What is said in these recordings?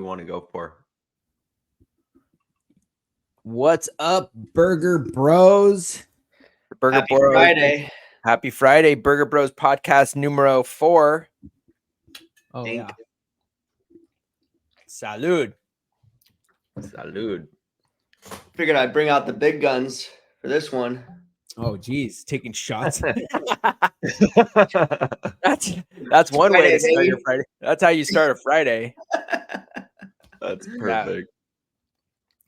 want to go for? What's up, Berger Bros? Berger Happy Bros. Friday. Happy Friday, Berger Bros podcast numero 4. Oh, Dink. yeah. Salud. Salud. Figured I'd bring out the big guns for this one. Oh, geez. Taking shots. That's one way to Friday, start your baby. Friday. That's how you start a Friday. That's perfect.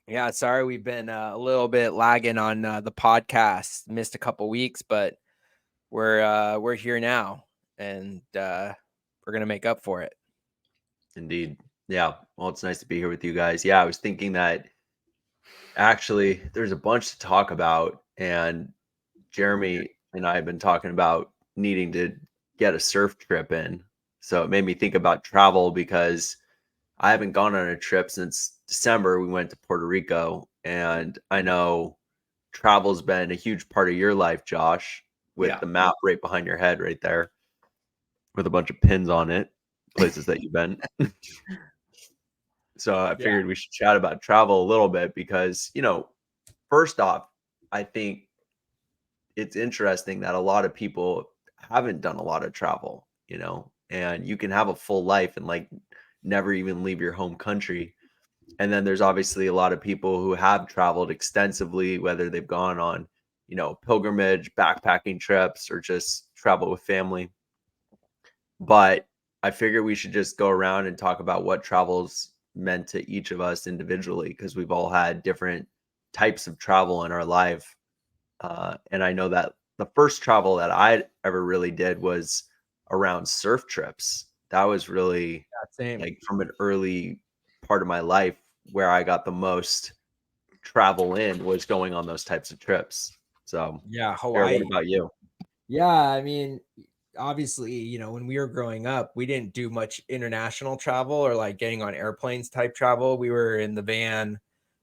Yeah, sorry we've been a little bit lagging on the podcast. Missed a couple weeks, but we're here now, and we're gonna make up for it. Indeed. Yeah. Well, it's nice to be here with you guys. Yeah, I was thinking that actually there's a bunch to talk about, and Jeremy and I have been talking about needing to get a surf trip in. So it made me think about travel because I haven't gone on a trip since December. We went to Puerto Rico, and I know travel's been a huge part of your life, Josh, with Yeah. the map right behind your head right there with a bunch of pins on it, places that you've been. So I figured we should chat about travel a little bit because, first off, I think it's interesting that a lot of people haven't done a lot of travel, and you can have a full life and like never even leave your home country. And then there's obviously a lot of people who have traveled extensively, whether they've gone on, pilgrimage, backpacking trips, or just travel with family. But I figure we should just go around and talk about what travel's meant to each of us individually, because we've all had different types of travel in our life. And I know that the first travel that I ever really did was around surf trips. That was really like from an early part of my life where I got the most travel in was going on those types of trips. So Yeah, Hawaii. Hawaii. What about you? Yeah, I mean, obviously, when we were growing up, we didn't do much international travel or like getting on airplanes type travel. We were in the van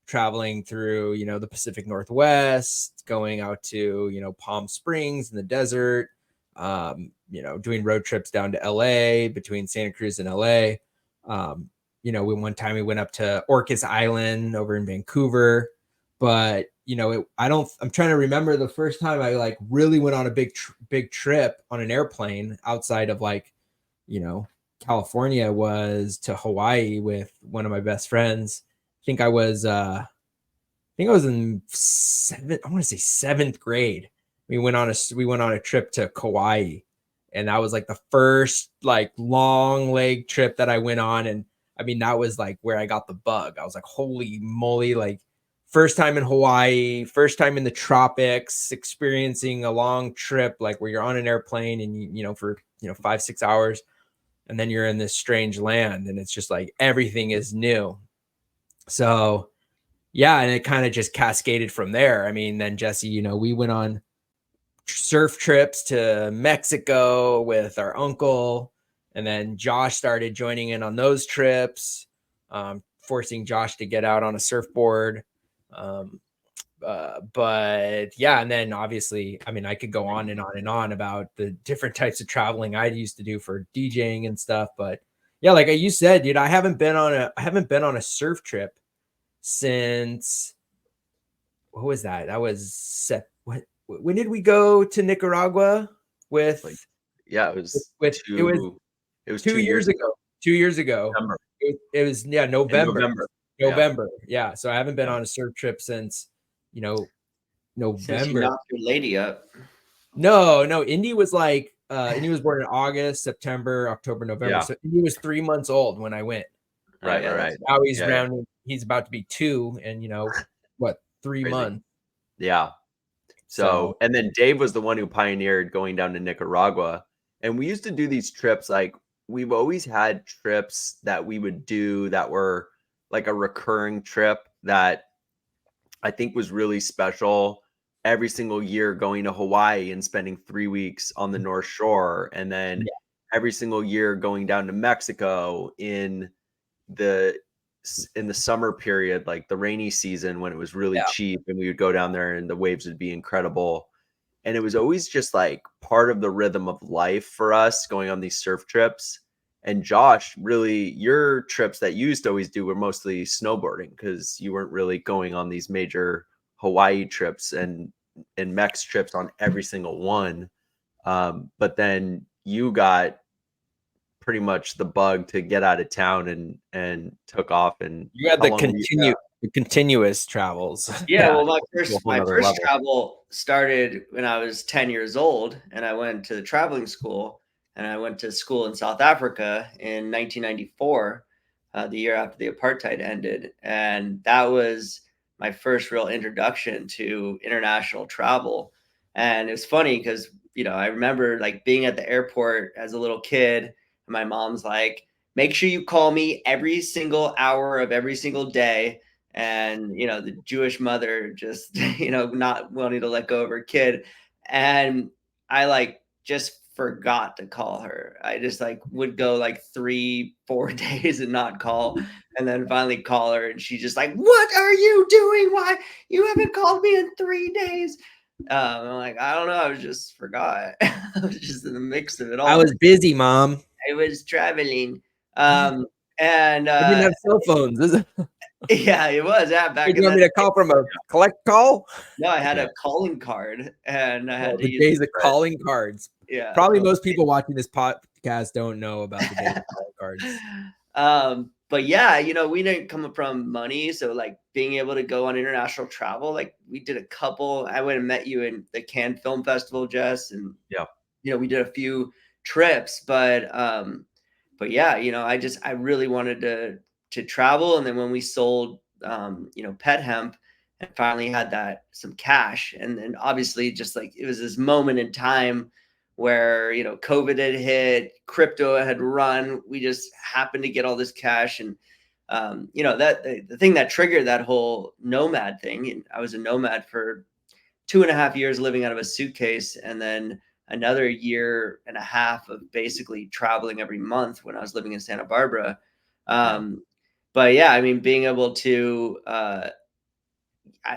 traveling through, the Pacific Northwest, going out to, Palm Springs in the desert, doing road trips down to LA, between Santa Cruz and LA. One time we went up to Orcas Island over in Vancouver, but I'm trying to remember the first time I like really went on a big trip on an airplane outside of California was to Hawaii with one of my best friends. I think I was in seventh grade. We went on a trip to Kauai, and that was like the first like long leg trip that I went on. And I mean, that was like where I got the bug. I was like, holy moly, like first time in Hawaii, first time in the tropics, experiencing a long trip, like where you're on an airplane and for 5-6 hours, and then you're in this strange land, and it's just like everything is new. So yeah, and it kind of just cascaded from there. I mean, then Jesse, we went on surf trips to Mexico with our uncle, and then Josh started joining in on those trips, forcing Josh to get out on a surfboard. But yeah, and then obviously, I mean, I could go on and on and on about the different types of traveling I used to do for DJing and stuff. But yeah, like you said, dude, I haven't been on a surf trip since, what was that? That was when did we go to Nicaragua with? It was it was 2 years ago. 2 years ago. November. It was November. November. Yeah. So I haven't been on a surf trip since November. Since you knocked your lady up. No. Indy was like Indy was born in August, September, October, November. Yeah. So Indy was 3 months old when I went. Right. Now he's rounding. He's about to be 2, and 3 Crazy. months. Yeah. So, and then Dave was the one who pioneered going down to Nicaragua. And we used to do these trips. Like, we've always had trips that we would do that were like a recurring trip that I think was really special. Every single year going to Hawaii and spending 3 weeks on the North Shore. And then every single year going down to Mexico in the summer period, like the rainy season when it was really cheap, and we would go down there and the waves would be incredible. And it was always just like part of the rhythm of life for us going on these surf trips. And Josh, really, your trips that you used to always do were mostly snowboarding because you weren't really going on these major Hawaii trips and Mex trips on every single one. But then you got pretty much the bug to get out of town and took off. And You had how the long were you? continuous travels. Yeah, well, To a whole my nother first level. travel started when I was 10 years old, and I went to the traveling school, and I went to school in South Africa in 1994, the year after the apartheid ended, and that was my first real introduction to international travel. And it was funny because I remember like being at the airport as a little kid, and my mom's like, "Make sure you call me every single hour of every single day." And the Jewish mother just not wanting to let go of her kid, and I like just forgot to call her. I just like would go like 3-4 days and not call, and then finally call her, and she's just like, "What are you doing? Why you haven't called me in 3 days?" I'm like, "I don't know, I was just forgot." I was just in the mix of it all. I was busy, Mom. I was traveling. And I didn't have cell phones. yeah, it was. Yeah, back You in want that me to call from a collect call? No, I had Yeah. a calling card, and I had to The use days of calling cards. yeah. Probably most people watching this podcast don't know about the days of calling cards. But yeah, we didn't come from money, so like being able to go on international travel, like we did a couple. I went and met you in the Cannes Film Festival, Jess, and Yeah. we did a few trips, but yeah, I really wanted to travel, and then when we sold pet hemp and finally had that some cash, and then obviously just like it was this moment in time where COVID had hit, crypto had run, we just happened to get all this cash, and that the thing that triggered that whole nomad thing, and I was a nomad for 2.5 years living out of a suitcase, and then another year and a half of basically traveling every month when I was living in Santa Barbara. But yeah, I mean, being able to,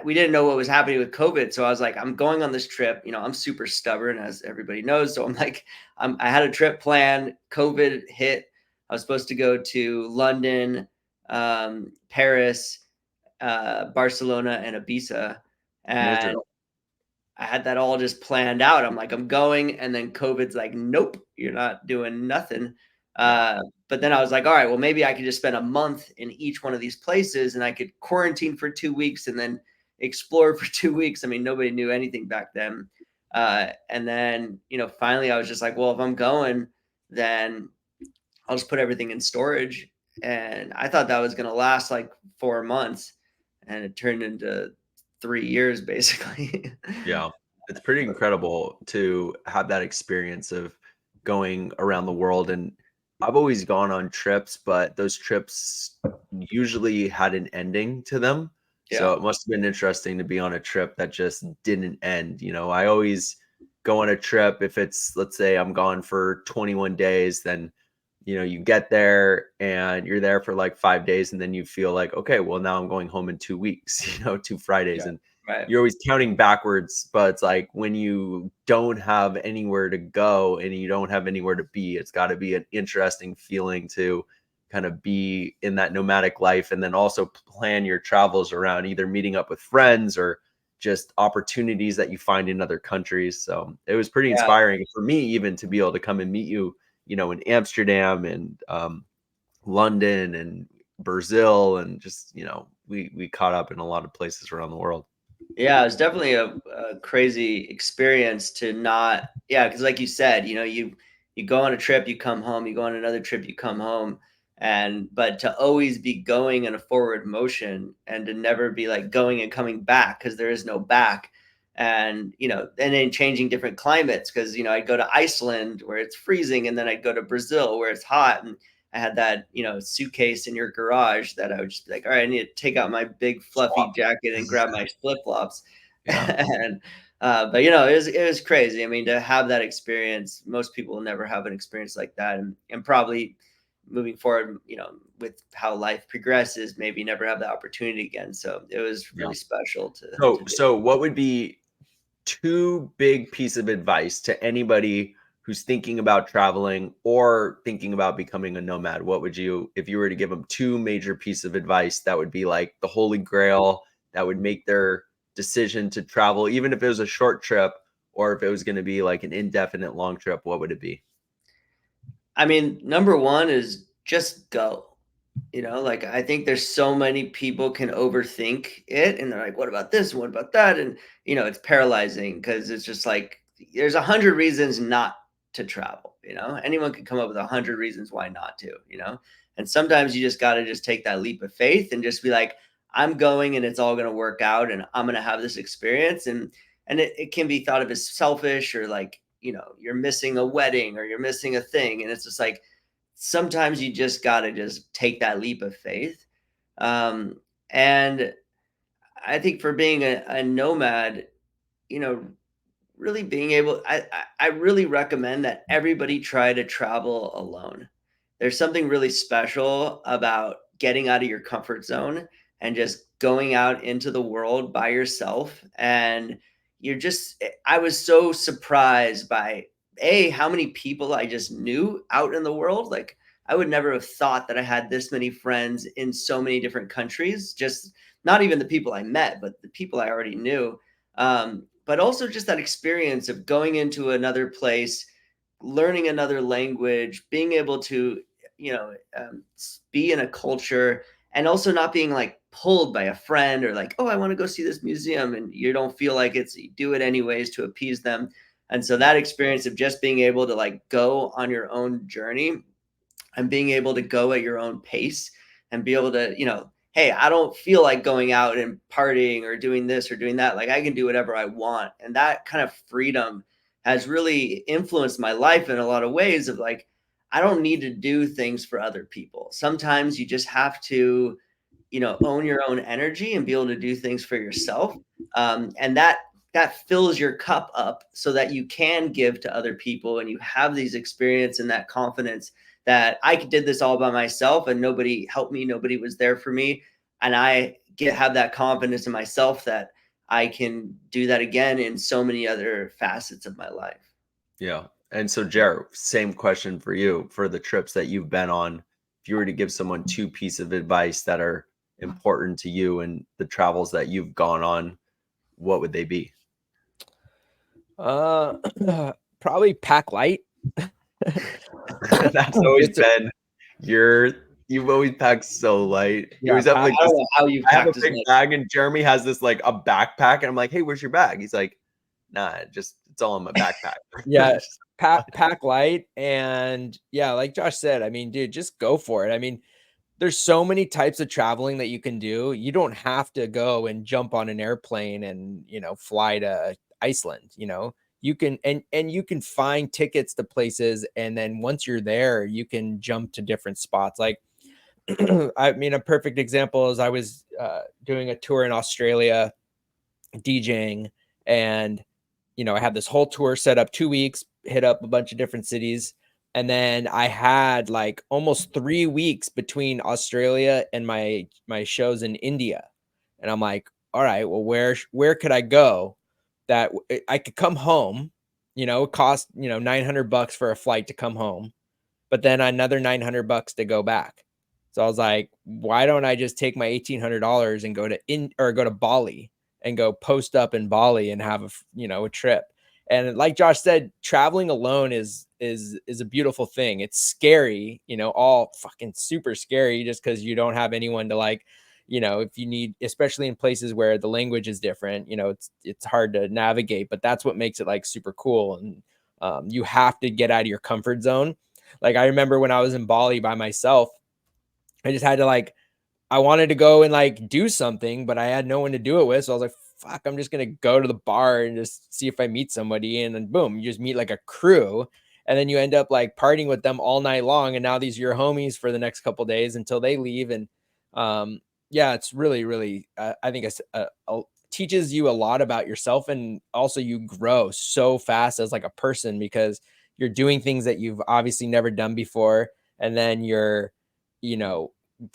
we didn't know what was happening with COVID. So I was like, I'm going on this trip. I'm super stubborn, as everybody knows. So I'm like, I had a trip planned. COVID hit. I was supposed to go to London, Paris, Barcelona, and Ibiza. And Miserable. I had that all just planned out. I'm like, I'm going, and then COVID's like, nope, you're not doing nothing. But then I was like, all right, well, maybe I could just spend a month in each one of these places, and I could quarantine for 2 weeks and then explore for 2 weeks. I mean, nobody knew anything back then. And then, finally I was just like, well, if I'm going, then I'll just put everything in storage. And I thought that was going to last like 4 months, and it turned into 3 years basically. Yeah. It's pretty incredible to have that experience of going around the world. And I've always gone on trips, but those trips usually had an ending to them. So Yeah. it must have been interesting to be on a trip that just didn't end. I always go on a trip. If it's, let's say I'm gone for 21 days, then you get there and you're there for like 5 days, and then you feel like, okay, well, now I'm going home in 2 weeks, 2 Fridays. Yeah. And Right. you're always counting backwards. But it's like when you don't have anywhere to go and you don't have anywhere to be, it's got to be an interesting feeling to kind of be in that nomadic life, and then also plan your travels around either meeting up with friends or just opportunities that you find in other countries. So it was pretty Yeah. inspiring for me even to be able to come and meet you, in Amsterdam and London and Brazil, and just we caught up in a lot of places around the world. Yeah, it was definitely a crazy experience to not, yeah, because like you said, you go on a trip, you come home, you go on another trip, you come home, but to always be going in a forward motion and to never be like going and coming back because there is no back, and and then changing different climates because I'd go to Iceland where it's freezing, and then I'd go to Brazil where it's hot, and I had that, suitcase in your garage that I would just be like, all right, I need to take out my big fluffy jacket and grab my flip flops. Yeah. And, but it was crazy. I mean, to have that experience, most people will never have an experience like that. And probably moving forward, with how life progresses, maybe never have the opportunity again. So it was really special to So, be. so what would be two big pieces of advice to anybody who's thinking about traveling or thinking about becoming a nomad, what would you, if you were to give them two major pieces of advice that would be like the holy grail that would make their decision to travel, even if it was a short trip or if it was going to be like an indefinite long trip, what would it be? I mean, number one is just go. Like I think there's so many people can overthink it and they're like, what about this? What about that? And it's paralyzing because it's just like there's 100 reasons not to travel. Anyone can come up with 100 reasons why not to, and sometimes you just got to just take that leap of faith and just be like, I'm going and it's all going to work out and I'm going to have this experience. And it can be thought of as selfish or like, you're missing a wedding or you're missing a thing. And it's just like, sometimes you just got to just take that leap of faith. And I think for being a nomad, really being able, I really recommend that everybody try to travel alone. There's something really special about getting out of your comfort zone and just going out into the world by yourself. And I was so surprised by how many people I just knew out in the world. Like I would never have thought that I had this many friends in so many different countries, just not even the people I met, but the people I already knew. But also just that experience of going into another place, learning another language, being able to, be in a culture and also not being like pulled by a friend or like, oh, I want to go see this museum. And you don't feel like you do it anyways to appease them. And so that experience of just being able to like go on your own journey and being able to go at your own pace and be able to, hey, I don't feel like going out and partying or doing this or doing that. Like I can do whatever I want. And that kind of freedom has really influenced my life in a lot of ways of like, I don't need to do things for other people. Sometimes you just have to, own your own energy and be able to do things for yourself. And that fills your cup up so that you can give to other people and you have these experience and that confidence that I did this all by myself and nobody helped me. Nobody was there for me. And I have that confidence in myself that I can do that again in so many other facets of my life. Yeah. And so, Jared, same question for you for the trips that you've been on. If you were to give someone two pieces of advice that are important to you and the travels that you've gone on, what would they be? Probably pack light. That's always been you've always packed so light. You always have like I don't know how you I have a practice big it. bag and Jeremy has this like a backpack and I'm like, hey, where's your bag? He's like, nah, it's all in my backpack. Yeah, pack light. And yeah, like Josh said, I mean, dude, just go for it. I mean, there's so many types of traveling that you can do. You don't have to go and jump on an airplane and, fly to Iceland, you can, and you can find tickets to places. And then once you're there, you can jump to different spots. Like, I mean, a perfect example is I was doing a tour in Australia, DJing, and, I had this whole tour set up 2 weeks, hit up a bunch of different cities. And then I had like almost 3 weeks between Australia and my shows in India. And I'm like, all right, well, where could I go that I could come home, it cost, $900 for a flight to come home, but then another $900 to go back. So I was like, why don't I just take my $1,800 and go to Bali and go post up in Bali and have a trip. And like Josh said, traveling alone is a beautiful thing. It's scary, all fucking super scary just because you don't have anyone to like, if you need, especially in places where the language is different, it's hard to navigate, but that's what makes it like super cool. And you have to get out of your comfort zone. Like I remember when I was in Bali by myself, I just had to I wanted to go and like do something, but I had no one to do it with. So I was like, fuck, I'm just going to go to the bar and just see if I meet somebody. And then boom, you just meet like a crew. And then you end up like partying with them all night long. And now these are your homies for the next couple of days until they leave. And yeah, it's really, really, I think it's teaches you a lot about yourself. And also you grow so fast as like a person because you're doing things that you've obviously never done before. And then you're,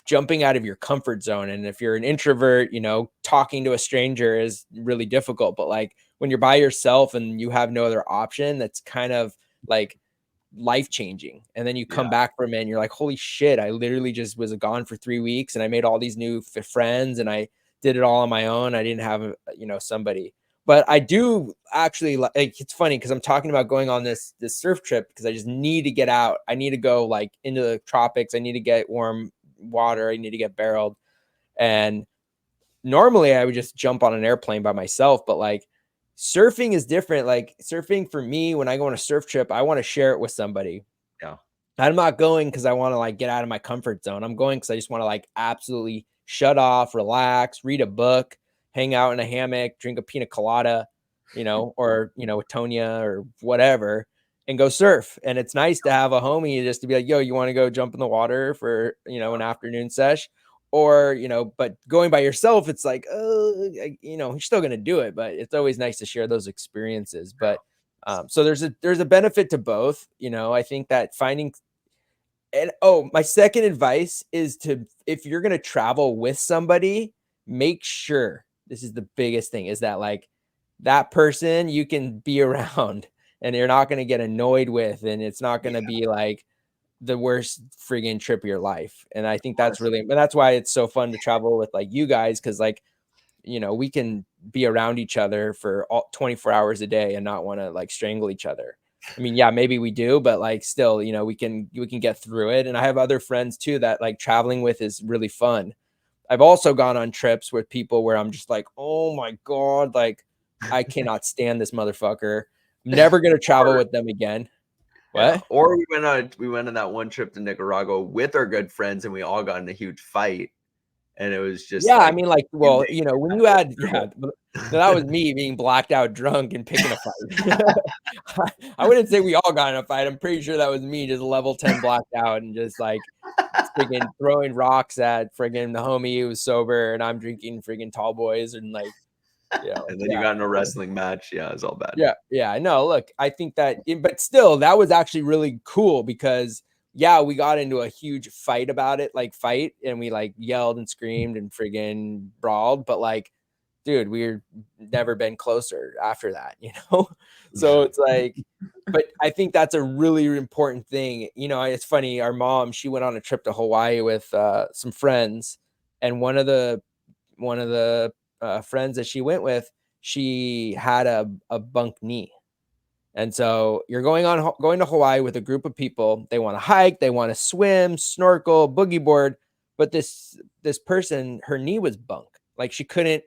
jumping out of your comfort zone. And if you're an introvert, talking to a stranger is really difficult. But like when you're by yourself and you have no other option, that's kind of like life changing. And then you come back from it and you're like, holy shit, I literally just was gone for 3 weeks and I made all these new friends and I did it all on my own. I didn't have, somebody. But I do actually like, it's funny because I'm talking about going on this surf trip because I just need to get out. I need to go like into the tropics. I need to get warm water. I need to get barreled. And normally I would just jump on an airplane by myself, but like surfing is different. Like surfing for me, when I go on a surf trip, I want to share it with somebody. Yeah. I'm not going because I want to like get out of my comfort zone. I'm going because I just want to like absolutely shut off, relax, read a book, hang out in a hammock, drink a pina colada, or, a Tonya or whatever, and go surf. And it's nice to have a homie just to be like, yo, you want to go jump in the water for, an afternoon sesh? Or, but going by yourself, it's like, you're still going to do it, but it's always nice to share those experiences. But so there's a benefit to both. I think that finding, and my second advice is if you're going to travel with somebody, make sure, this is the biggest thing, is that like that person you can be around and you're not going to get annoyed with, and it's not going to be like the worst friggin' trip of your life. And I think that's why it's so fun to travel with like you guys. Cause like, we can be around each other for 24 hours a day and not want to like strangle each other. I mean, yeah, maybe we do, but like still, we can get through it. And I have other friends too that like traveling with is really fun. I've also gone on trips with people where I'm just like, oh my God, like I cannot stand this motherfucker. I'm never going to travel with them again. What? Yeah. Or we went on that one trip to Nicaragua with our good friends and we all got in a huge fight. And it was just I like, mean, like, well, when you had, that was me being blacked out drunk and picking a fight. I wouldn't say we all got in a fight. I'm pretty sure that was me just level 10 blacked out and just like friggin' throwing rocks at friggin' the homie who was sober, and I'm drinking friggin' tall boys and like, and then you got in a wrestling match. Yeah, it was all bad. Yeah. No, look, I think that, but still, that was actually really cool because we got into a huge fight about it, and we like yelled and screamed and friggin' brawled, but like, dude, we're never been closer after that, So it's like, but I think that's a really important thing. It's funny. Our mom, she went on a trip to Hawaii with some friends, and one of the friends that she went with, she had a bunk knee. And so you're going to Hawaii with a group of people. They want to hike, they want to swim, snorkel, boogie board, but this person, her knee was bunk. Like she couldn't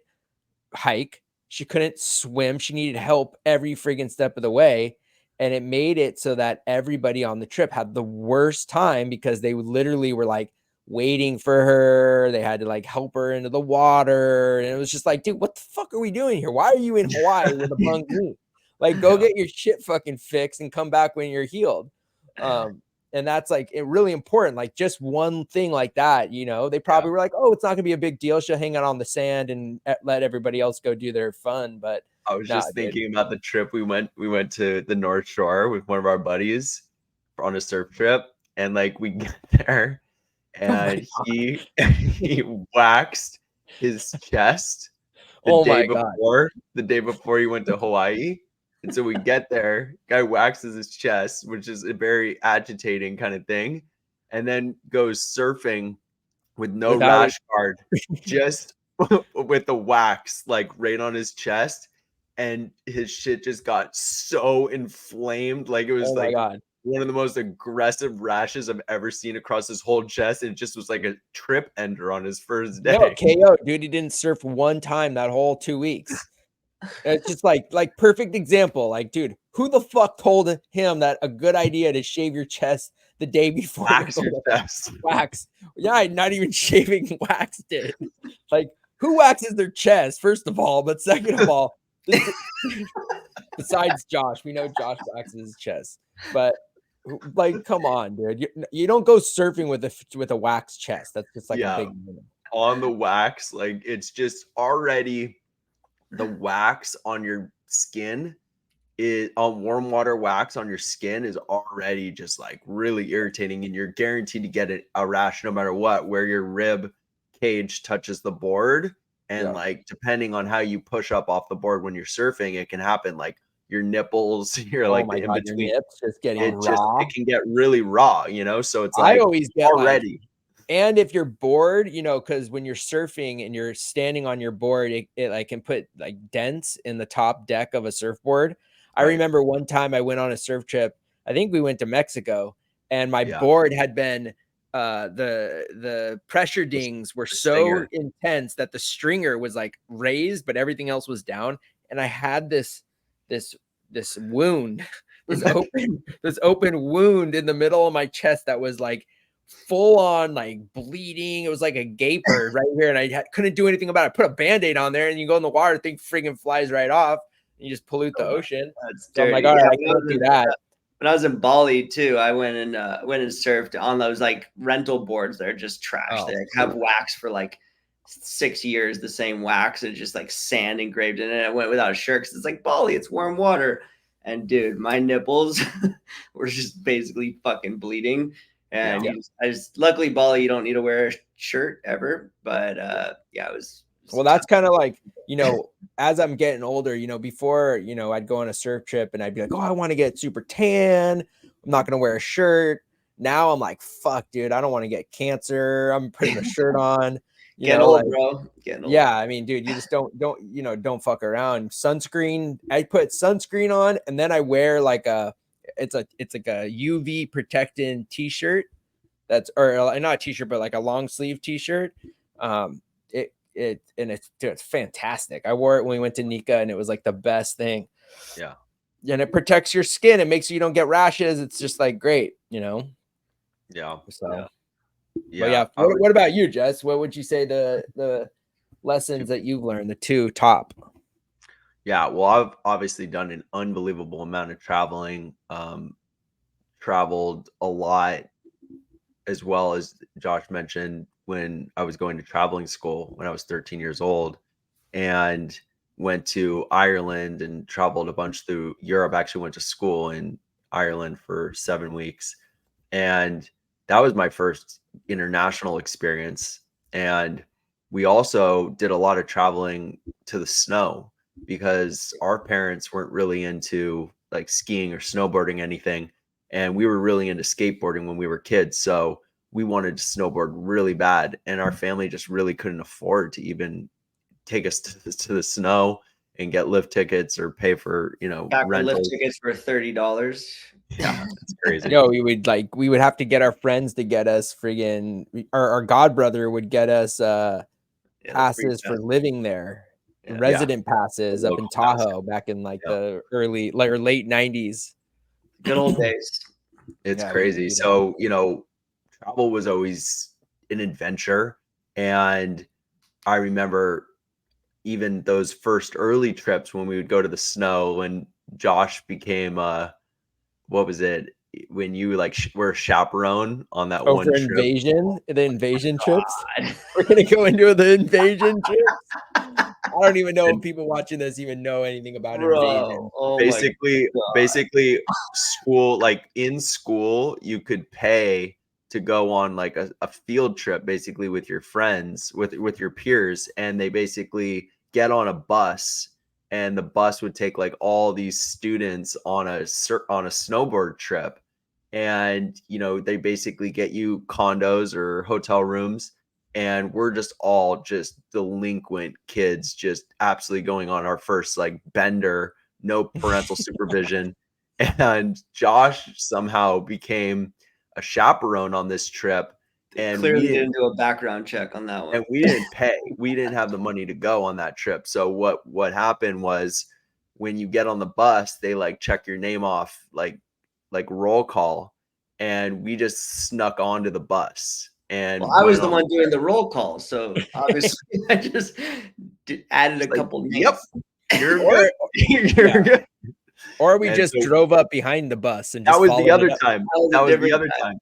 hike, she couldn't swim, she needed help every friggin' step of the way. And it made it so that everybody on the trip had the worst time because they literally were like waiting for her. They had to like help her into the water. And it was just like, dude, what the fuck are we doing here? Why are you in Hawaii with a bunk knee? Like, go get your shit fucking fixed and come back when you're healed. And that's like really important. Like just one thing like that, they probably were like, oh, it's not gonna be a big deal. She'll hang out on the sand and let everybody else go do their fun. But I was just thinking about the trip we went to the North Shore with one of our buddies on a surf trip, and like we get there and he waxed his chest the day before he went to Hawaii. And so we get there, guy waxes his chest, which is a very agitating kind of thing, and then goes surfing with no rash guard, just with the wax like right on his chest, and his shit just got so inflamed, like it was one of the most aggressive rashes I've ever seen across his whole chest. And it just was like a trip ender on his first day. No, KO, dude, he didn't surf one time that whole 2 weeks. It's just like perfect example. Like, dude, who the fuck told him that a good idea to shave your chest the day before? Wax your chest. Wax. Yeah, not even shaving, waxed it. Like, who waxes their chest, first of all? But second of all, besides Josh, we know Josh waxes his chest. But like, come on, dude. You don't go surfing with a wax chest. That's just like a big on the wax. Like, it's just already the wax on your skin is on warm water wax on your skin is already just like really irritating, and you're guaranteed to get a rash no matter what, where your rib cage touches the board. And like, depending on how you push up off the board when you're surfing, it can happen like your nipples, your Oh like my the in God, your between. nips just getting It just raw. it can get really raw, so it's I like always get like, already. and if you're bored, because when you're surfing and you're standing on your board, it like can put like dents in the top deck of a surfboard. I Right. remember one time I went on a surf trip. I think we went to Mexico, and my Yeah. board had been the pressure dings were the so stinger. intense that the stringer was like raised, but everything else was down. And I had this wound, this open wound in the middle of my chest that was like full on like bleeding. It was like a gaper right here, and I couldn't do anything about it. I put a band-aid on there, and you go in the water, the thing friggin' flies right off, and you just pollute the ocean. That's So I'm like, dirty. all right, Yeah, I can't do that. when I was in Bali too, I went and surfed on those like rental boards. They're just trash. Oh, They like, have wax for like 6 years, the same wax, and just like sand engraved in it. I went without a shirt because it's like Bali, it's warm water. And dude, my nipples were just basically fucking bleeding. And luckily Bali, you don't need to wear a shirt ever. But yeah, it was well, that's kind of like, as I'm getting older, before, I'd go on a surf trip and I'd be like, oh, I want to get super tan. I'm not going to wear a shirt. Now I'm like, fuck, dude, I don't want to get cancer. I'm putting a shirt on. Getting old, bro. Getting old. Yeah, I mean, dude, you just don't fuck around. Sunscreen. I put sunscreen on, and then I wear like it's like a UV protecting t-shirt. Or not a t-shirt, but like a long sleeve t-shirt. It's fantastic. I wore it when we went to Nika, and it was like the best thing. Yeah. And it protects your skin. It makes sure you don't get rashes. It's just like great, Yeah. So Yeah. What about you, Jess? What would you say the lessons that you've learned, the two top? Yeah, well, I've obviously done an unbelievable amount of traveling. Traveled a lot, as well as Josh mentioned, when I was going to traveling school when I was 13 years old, and went to Ireland and traveled a bunch through Europe. Actually went to school in Ireland for 7 weeks. And that was my first international experience. And we also did a lot of traveling to the snow because our parents weren't really into like skiing or snowboarding anything. And we were really into skateboarding when we were kids. So we wanted to snowboard really bad. And our family just really couldn't afford to even take us to the snow and get lift tickets or pay for, lift tickets for $30. Yeah, it's crazy. We would have to get our friends to get us friggin' our god brother would get us passes for living there. Resident passes up in Tahoe back in like the early or late 90s. Good old days. It's crazy. So, travel was always an adventure. And I remember even those first early trips when we would go to the snow, when Josh became what was it when you like were a chaperone on that one trip? The invasion trips. We're gonna go into the invasion trips. I don't even know if people watching this even know anything about invasion. Oh basically school, like in school, you could pay to go on like a field trip basically with your friends, with your peers, and they basically get on a bus, and the bus would take like all these students on a snowboard trip, and they basically get you condos or hotel rooms, and we're just all just delinquent kids, just absolutely going on our first like bender, no parental supervision. And Josh somehow became a chaperone on this trip, and clearly didn't do a background check on that one. And we didn't pay. We didn't have the money to go on that trip. So what happened was, when you get on the bus, they like check your name off like roll call, and we just snuck onto the bus. And I was the one doing the roll call, so obviously I just added a couple names. Yep, you're good. You're good. Or we just drove up behind the bus and that just was the other time. That was the other time.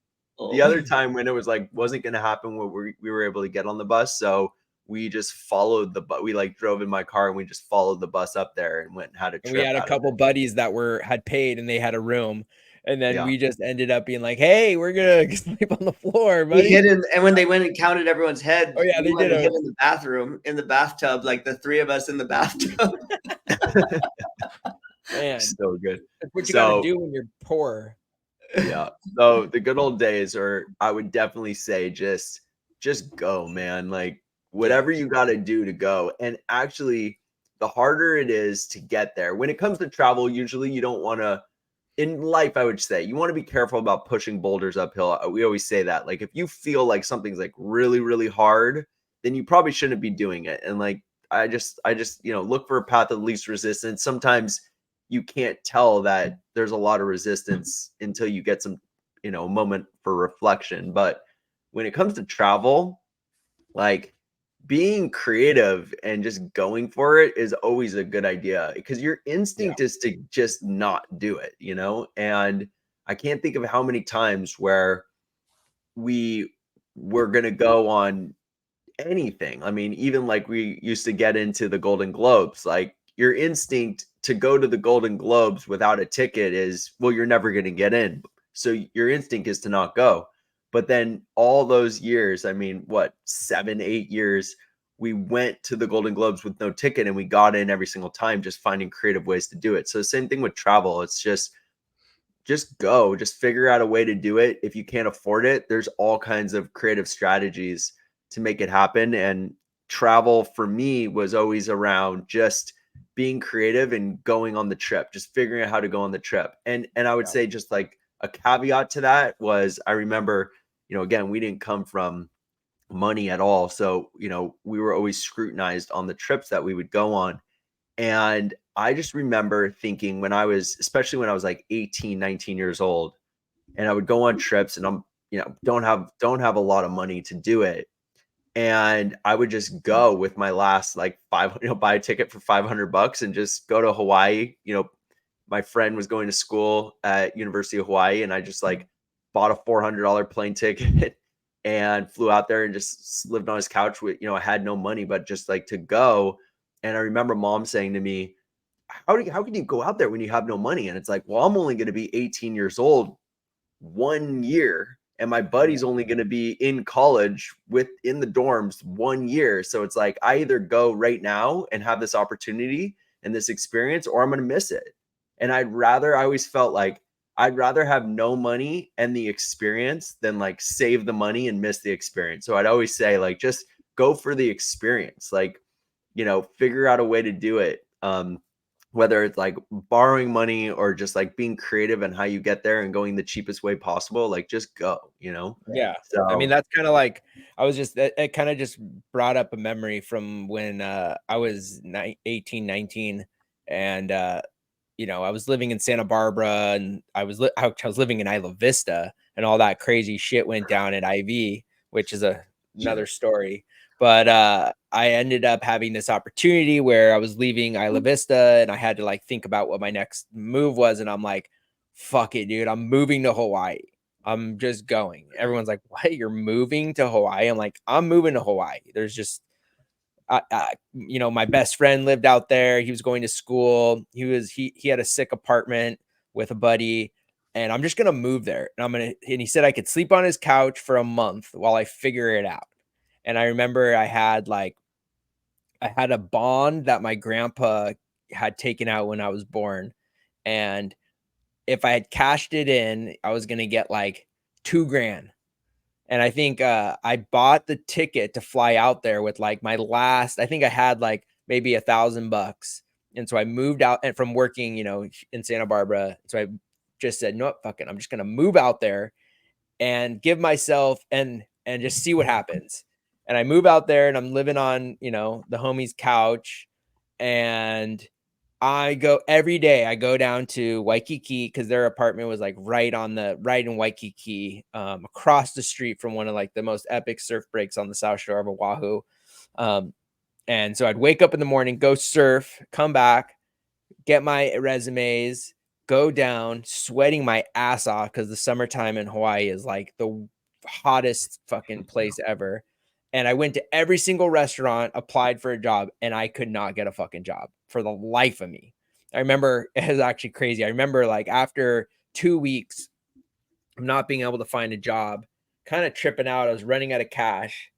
The other time when it was like wasn't going to happen, when we were able to get on the bus, so we just followed the bus. We like drove in my car and we just followed the bus up there and went and had a trip. We had a couple buddies that had paid and they had a room, and then we just ended up being like, "Hey, we're gonna sleep on the floor, buddy." We hid and when they went and counted everyone's head, they did hid in the bathroom, in the bathtub, like the three of us in the bathtub. Man, So good. that's what you got to So do when you're poor. yeah. So the good old days are, I would definitely say, just go, man. Like whatever you got to do to go. And actually, the harder it is to get there. When it comes to travel, usually you don't want to, in life, I would say you want to be careful about pushing boulders uphill. We always say that. Like if you feel like something's like really, really hard, then you probably shouldn't be doing it. And like I just, look for a path of least resistance. Sometimes you can't tell that there's a lot of resistance until you get some, moment for reflection. But when it comes to travel, like being creative and just going for it is always a good idea because your instinct is to just not do it. And I can't think of how many times where we were going to go on anything. I mean, even like we used to get into the Golden Globes, like your instinct to go to the Golden Globes without a ticket is, well, you're never going to get in. So your instinct is to not go. But then all those years, I mean, what, 7, 8 years, we went to the Golden Globes with no ticket and we got in every single time, just finding creative ways to do it. So same thing with travel. It's just go, just figure out a way to do it. If you can't afford it, there's all kinds of creative strategies to make it happen. And travel for me was always around just being creative and going on the trip, just figuring out how to go on the trip. And I would say just like a caveat to that was I remember, again, we didn't come from money at all. So, we were always scrutinized on the trips that we would go on. And I just remember thinking especially when I was like 18, 19 years old, and I would go on trips and I'm, don't have a lot of money to do it. And I would just go with my last like buy a ticket for $500 and just go to Hawaii. My friend was going to school at University of Hawaii and I just like bought a $400 plane ticket and flew out there and just lived on his couch with, I had no money, but just like to go. And I remember mom saying to me, how can you go out there when you have no money? And it's like, well, I'm only going to be 18 years old 1 year, and my buddy's only going to be in college in the dorms 1 year. So it's like, I either go right now and have this opportunity and this experience, or I'm going to miss it. And I always felt like I'd rather have no money and the experience than like save the money and miss the experience. So I'd always say like, just go for the experience, like, figure out a way to do it. Whether it's like borrowing money or just like being creative and how you get there and going the cheapest way possible, like just go. Yeah. So I mean, that's kind of like, it kind of just brought up a memory from when I was 18, 19 and, I was living in Santa Barbara and I was living in Isla Vista and all that crazy shit went down at IV, which is another story. But I ended up having this opportunity where I was leaving Isla Vista and I had to like think about what my next move was. And I'm like, fuck it, dude. I'm moving to Hawaii. I'm just going. Everyone's like, what? You're moving to Hawaii? I'm like, I'm moving to Hawaii. There's just, my best friend lived out there. He was going to school. He had a sick apartment with a buddy. And I'm just going to move there. And he said I could sleep on his couch for a month while I figure it out. And I remember I had a bond that my grandpa had taken out when I was born. And if I had cashed it in, I was going to get like $2,000. And I think I bought the ticket to fly out there with like my last, I think I had like maybe $1,000. And so I moved out and from working, in Santa Barbara. So I just said, no, fuck it. I'm just going to move out there and give myself and just see what happens. And I move out there and I'm living on, the homie's couch. And I go every day. I go down to Waikiki because their apartment was like right in Waikiki, across the street from one of like the most epic surf breaks on the South Shore of Oahu. And so I'd wake up in the morning, go surf, come back, get my resumes, go down, sweating my ass off because the summertime in Hawaii is like the hottest fucking place ever. And I went to every single restaurant, applied for a job, and I could not get a fucking job for the life of me. I remember it was actually crazy. I remember like after 2 weeks of not being able to find a job, kind of tripping out. I was running out of cash.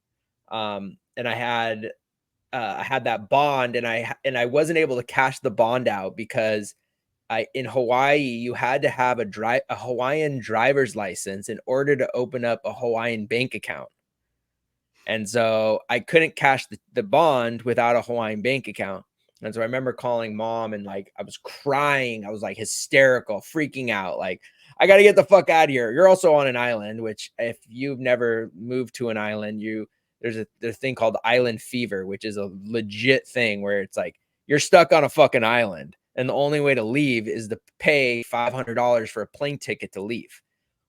And I had that bond and I wasn't able to cash the bond out because in Hawaii, you had to have a Hawaiian driver's license in order to open up a Hawaiian bank account. And so I couldn't cash the bond without a Hawaiian bank account. And so I remember calling mom and like I was crying. I was like hysterical, freaking out. Like, I got to get the fuck out of here. You're also on an island, which if you've never moved to an island, there's a thing called island fever, which is a legit thing where it's like you're stuck on a fucking island. And the only way to leave is to pay $500 for a plane ticket to leave.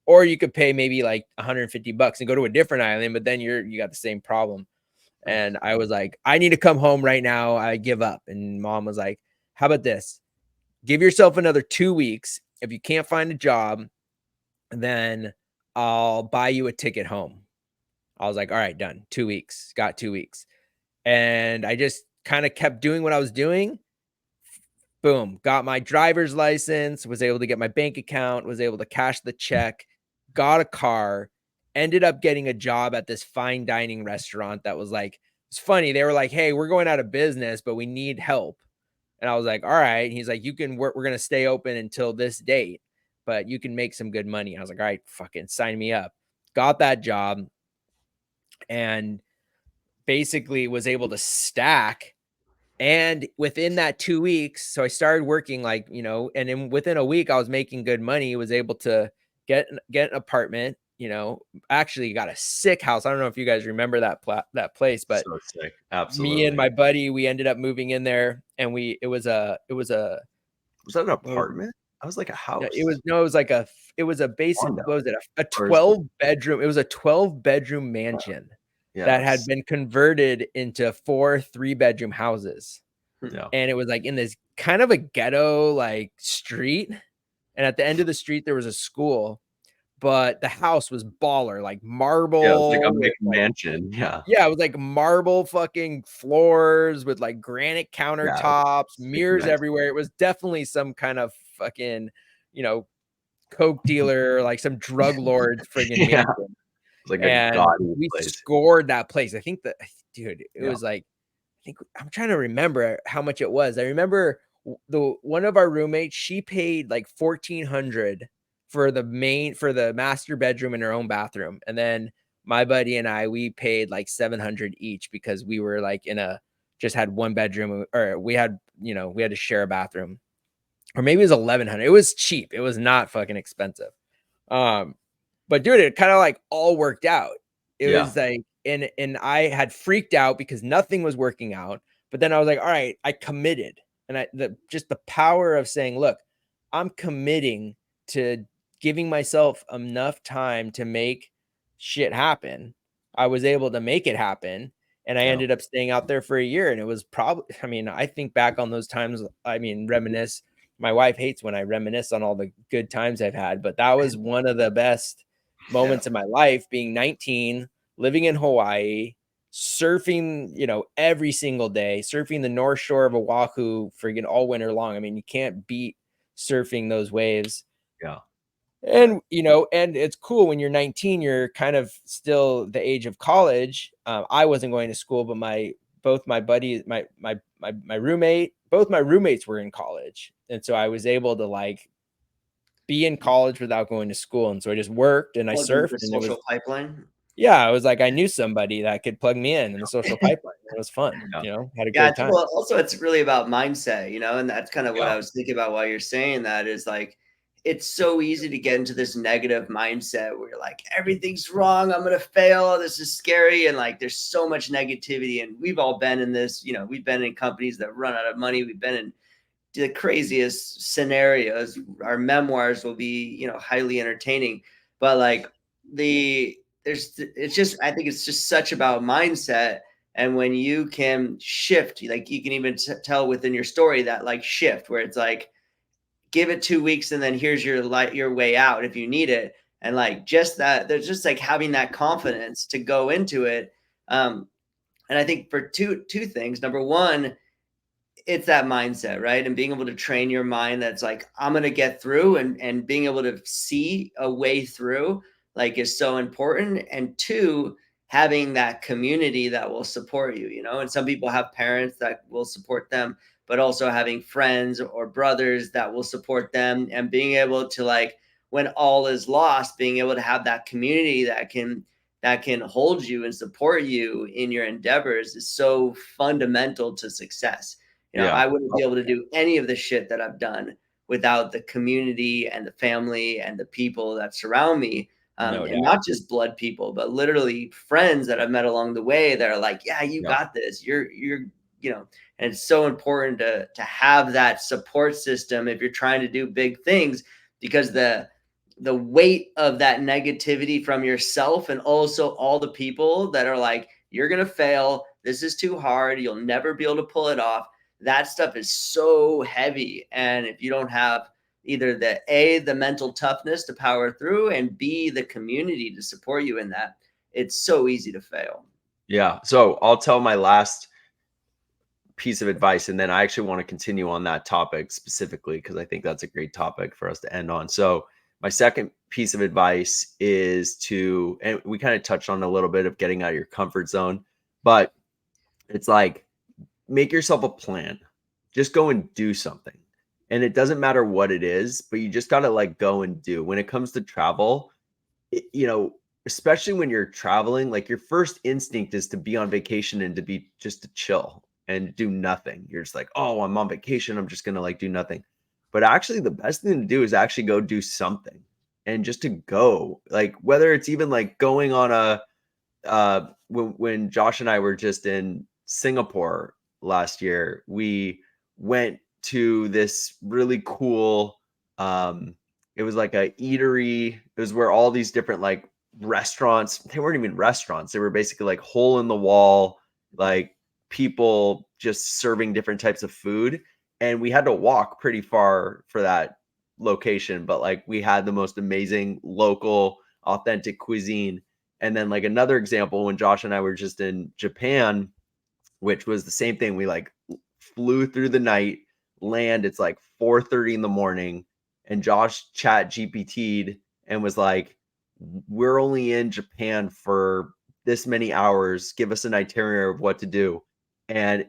Or you could pay maybe like $150 and go to a different island, but then you got the same problem. And I was like, I need to come home right now. I give up. And mom was like, how about this? Give yourself another 2 weeks. If you can't find a job, then I'll buy you a ticket home. I was like, all right, done. 2 weeks. Got 2 weeks. And I just kind of kept doing what I was doing. Boom, got my driver's license, was able to get my bank account, was able to cash the check, got a car, ended up getting a job at this fine dining restaurant that was like, it's funny. They were like, hey, we're going out of business, but we need help. And I was like, all right. And he's like, you can work, we're going to stay open until this date, but you can make some good money. I was like, all right, fucking sign me up. Got that job and basically was able to stack. And within that 2 weeks, so I started working like, and within a week I was making good money, was able to get an apartment, actually got a sick house. I don't know if you guys remember that place, but So sick. Absolutely. me and my buddy, we ended up moving in there and it was a Was that an apartment? I was like a house. it was a basic, Condo. what was it? A 12 bedroom. It was a 12 bedroom mansion that had been converted into 4 3-bedroom houses. Yeah. And it was like in this kind of a ghetto like street. And at the end of the street, there was a school, but the house was baller, like marble. Yeah, it was like a big mansion. Yeah. Yeah, it was like marble fucking floors with like granite countertops, mirrors everywhere. It was definitely some kind of fucking, coke dealer, like some drug lord friggin' mansion. It's like and a gaudy we place. scored that place. I think that, dude, it was like, I think I'm trying to remember how much it was. I remember one of our roommates, she paid like $1,400 for the master bedroom and her own bathroom. And then my buddy and we paid like $700 each because we were like just had one bedroom, or we had to share a bathroom, or maybe it was $1,100. It was cheap. It was not fucking expensive. But dude, it kind of like all worked out. It was like, and I had freaked out because nothing was working out. But then I was like, all right, I committed. And just the power of saying, look, I'm committing to giving myself enough time to make shit happen. I was able to make it happen. And I ended up staying out there for a year. And it was probably, I think back on those times, reminisce. My wife hates when I reminisce on all the good times I've had, but that was one of the best moments in my life, being 19, living in Hawaii, surfing, every single day, surfing the North Shore of Oahu friggin' all winter long. You can't beat surfing those waves. Yeah. And, and it's cool when you're 19, you're kind of still the age of college. I wasn't going to school, but both my buddies, my roommate, both my roommates were in college. And so I was able to like be in college without going to school. And so I just worked and I surfed. The social pipeline. Yeah, it was like I knew somebody that could plug me in the social pipeline. It was fun, had a great time. Well, also it's really about mindset, and that's kind of what I was thinking about while you're saying that, is like, it's so easy to get into this negative mindset where you're like, everything's wrong, I'm gonna fail, this is scary, and like there's so much negativity. And we've all been in this, we've been in companies that run out of money, we've been in the craziest scenarios. Our memoirs will be, highly entertaining, but like it's just, I think it's just such about mindset. And when you can shift, like you can even tell within your story that like shift where it's like, give it 2 weeks and then here's your way out if you need it. And like just that, there's just like having that confidence to go into it. And I think for two things. Number one, it's that mindset, right? And being able to train your mind that's like, I'm going to get through, and being able to see a way through like is so important. And two, having that community that will support you, you know. And some people have parents that will support them, but also having friends or brothers that will support them, and being able to, like, when all is lost, being able to have that community that can hold you and support you in your endeavors is so fundamental to success. You know, Yeah. I wouldn't be able to do any of the shit that I've done without the community and the family and the people that surround me. No And doubt. not just blood people, but literally friends that I've met along the way that are like, yeah, you Yeah. got this. You're, you know, and it's so important to have that support system if you're trying to do big things, because the weight of that negativity from yourself and also all the people that are like, you're going to fail, this is too hard, you'll never be able to pull it off, that stuff is so heavy. And if you don't have either the mental toughness to power through, and B, the community to support you in that, it's so easy to fail. Yeah. So I'll tell my last piece of advice, and then I actually want to continue on that topic specifically because I think that's a great topic for us to end on. So my second piece of advice is to, and we kind of touched on a little bit of getting out of your comfort zone, but it's like, make yourself a plan. Just go and do something. And it doesn't matter what it is, but you just got to like go and do. When it comes to travel, you know, especially when you're traveling, like your first instinct is to be on vacation and to be just to chill and do nothing. You're just like, oh, I'm on vacation, I'm just gonna like do nothing. But actually, the best thing to do is actually go do something, and just to go, like whether it's even like going on a when Josh and I were just in Singapore last year, we went to this really cool it was like a eatery. It was where all these different like restaurants, they weren't even restaurants. They were basically like hole in the wall, like people just serving different types of food. And we had to walk pretty far for that location, but like we had the most amazing local authentic cuisine. And then like another example, when Josh and I were just in Japan, which was the same thing. We like flew through the night, land. It's like 4:30 in the morning, and Josh chat GPT'd and was like, "We're only in Japan for this many hours. Give us an itinerary of what to do." And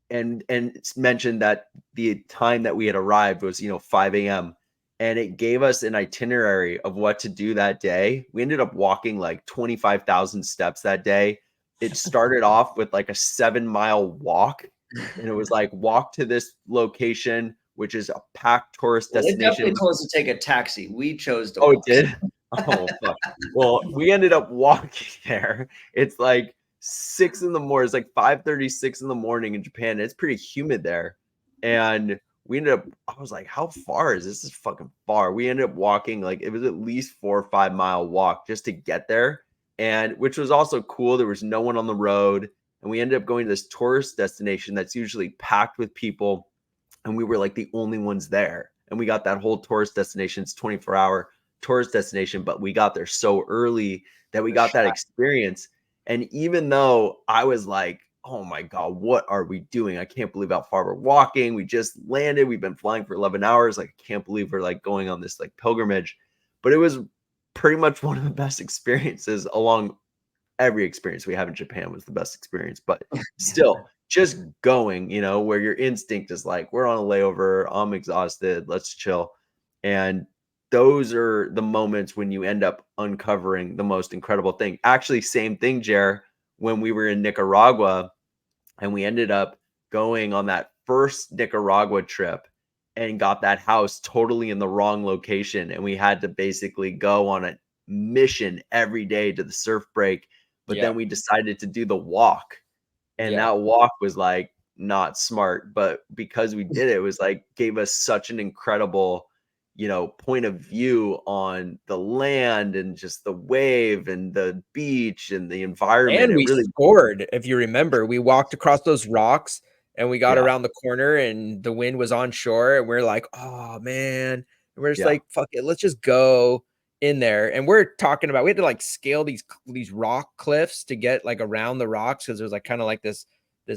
it's mentioned that the time that we had arrived was 5 a.m. and it gave us an itinerary of what to do that day. We ended up walking like 25,000 steps that day. It started off with like a 7-mile walk, and it was like walk to this location, which is a packed tourist Well, it destination. definitely told us to take a taxi. We chose to Oh, it walk. did? Oh, fuck. Well, we ended up walking there. It's like 6 in the morning. It's like 5:36 in the morning in Japan. It's pretty humid there. And we ended up, I was like, how far is this? This is fucking far. We ended up walking, like it was at least 4 or 5 mile walk just to get there. And which was also cool. There was no one on the road. And we ended up going to this tourist destination that's usually packed with people. And we were like the only ones there. And we got that whole tourist destination. It's 24-hour tourist destination, but we got there so early that we got that experience. And even though I was like, oh my God, what are we doing? I can't believe how far we're walking. We just landed. We've been flying for 11 hours. Like, I can't believe we're like going on this like pilgrimage. But it was pretty much one of the best experiences along every experience we have in Japan was the best experience. But still, just going, where your instinct is like, we're on a layover, I'm exhausted, let's chill. And those are the moments when you end up uncovering the most incredible thing. Actually, same thing, Jer, when we were in Nicaragua and we ended up going on that first Nicaragua trip and got that house totally in the wrong location. And we had to basically go on a mission every day to the surf break. But then we decided to do the walk. And that walk was like not smart. But because we did it, it was like gave us such an incredible point of view on the land and just the wave and the beach and the environment. And it we really scored, if you remember. We walked across those rocks and we got Yeah. around the corner and the wind was on shore and we're like, oh man. And we're just Yeah. like, fuck it, let's just go in there. And we're talking about, we had to like scale these rock cliffs to get like around the rocks, because there's like kind of like this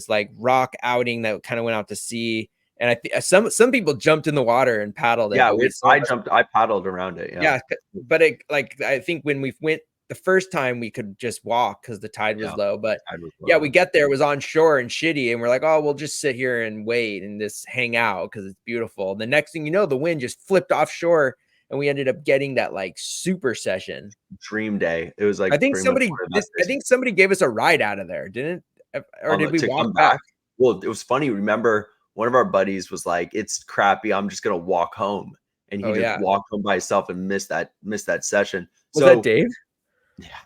like rock outing that kind of went out to sea. And I think some people jumped in the water and paddled it. Yeah, But I paddled around it. yeah, but it, like, I think when we went the first time we could just walk because the tide was low. But Tide was yeah, low. we get there, it was on shore and shitty, and we're like, oh, we'll just sit here and wait and just hang out because it's beautiful. The next thing you know, the wind just flipped offshore, and we ended up getting that like super session. Dream day. It was like I think pretty much one of the best days. somebody gave us a ride out of there, didn't? Or did we to walk come back? Well, it was funny. Remember, one of our buddies was like, "It's crappy. I'm just gonna walk home," and he Oh, just yeah. walked home by himself and missed that session. Was So that Dave? yeah,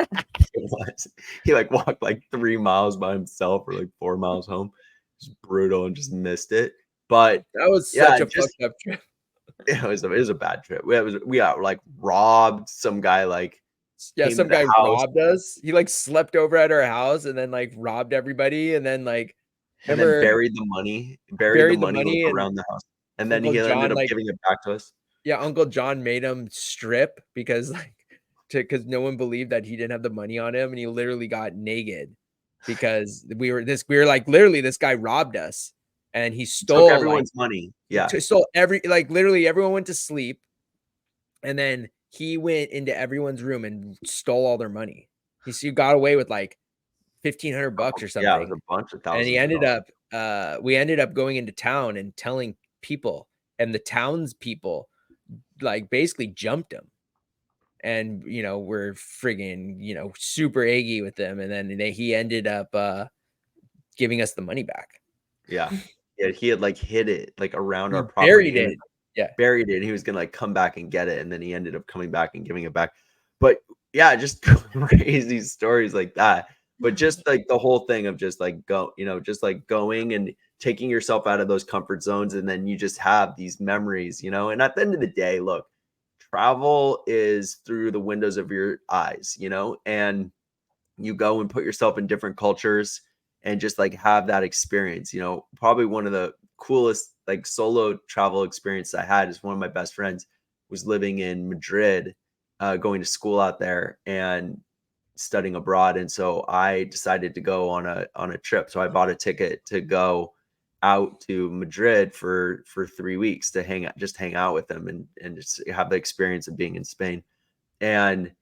it was. He like walked like 3 miles by himself or like 4 miles home. Just brutal and just missed it. But That was yeah, such a just fucked up trip. it was a bad trip. We got like robbed. Some guy like Yeah, came to some the guy house robbed us. He like slept over at our house and then like robbed everybody and then like and then remember buried the money. buried the Like money, and around the house. And then Uncle he ended John up like giving it back to us. yeah, Uncle John made him strip because like because no one believed that he didn't have the money on him, and he literally got naked because we were like literally this guy robbed us and he Took stole everyone's money. Yeah. stole literally everyone went to sleep, and then he went into everyone's room and stole all their money. He got away with like $1,500 or Yeah, it was something. a bunch of And thousands. he of ended dollars. up we ended up going into town and telling people, and the townspeople like basically jumped him. And we're friggin' super eggy with them, and then he ended up giving us the money back. Yeah. Yeah, he had like hid it like around He our property. buried it. Yeah. Buried it, and he was gonna like come back and get it, and then he ended up coming back and giving it back. But yeah, just crazy stories like that. But just like the whole thing of just like just like going and taking yourself out of those comfort zones, and then you just have these memories, and at the end of the day, look, travel is through the windows of your eyes, and you go and put yourself in different cultures and just like have that experience. Probably one of the coolest like solo travel experience I had is one of my best friends was living in Madrid, going to school out there and studying abroad. And so I decided to go on a trip. So I bought a ticket to go out to Madrid for 3 weeks to hang out with them and just have the experience of being in Spain. And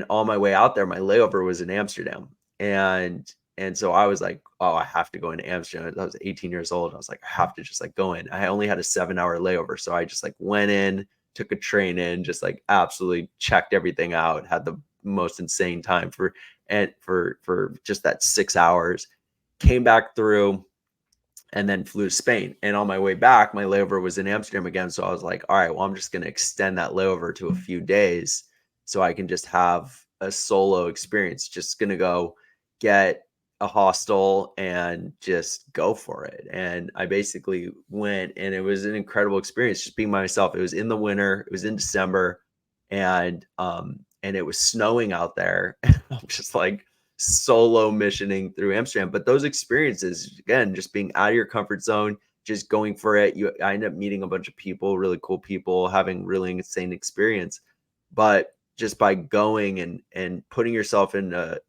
on my way out there, my layover was in Amsterdam. And so I was like, oh, I have to go into Amsterdam. I was 18 years old. I was like, I have to just like go in. I only had a 7-hour layover. So I just like went in, took a train in, just like absolutely checked everything out, had the most insane time for just that 6 hours, came back through, and then flew to Spain. And on my way back, my layover was in Amsterdam again. So I was like, all right, well, I'm just going to extend that layover to a few days so I can just have a solo experience. Just going to go get a hostel and just go for it. And I basically went, and it was an incredible experience just being by myself. It was in the winter, it was in December, and it was snowing out there. I'm just like solo missioning through Amsterdam. But those experiences, again, just being out of your comfort zone, just going for it. I end up meeting a bunch of people, really cool people, having really insane experience. But just by going and putting yourself in a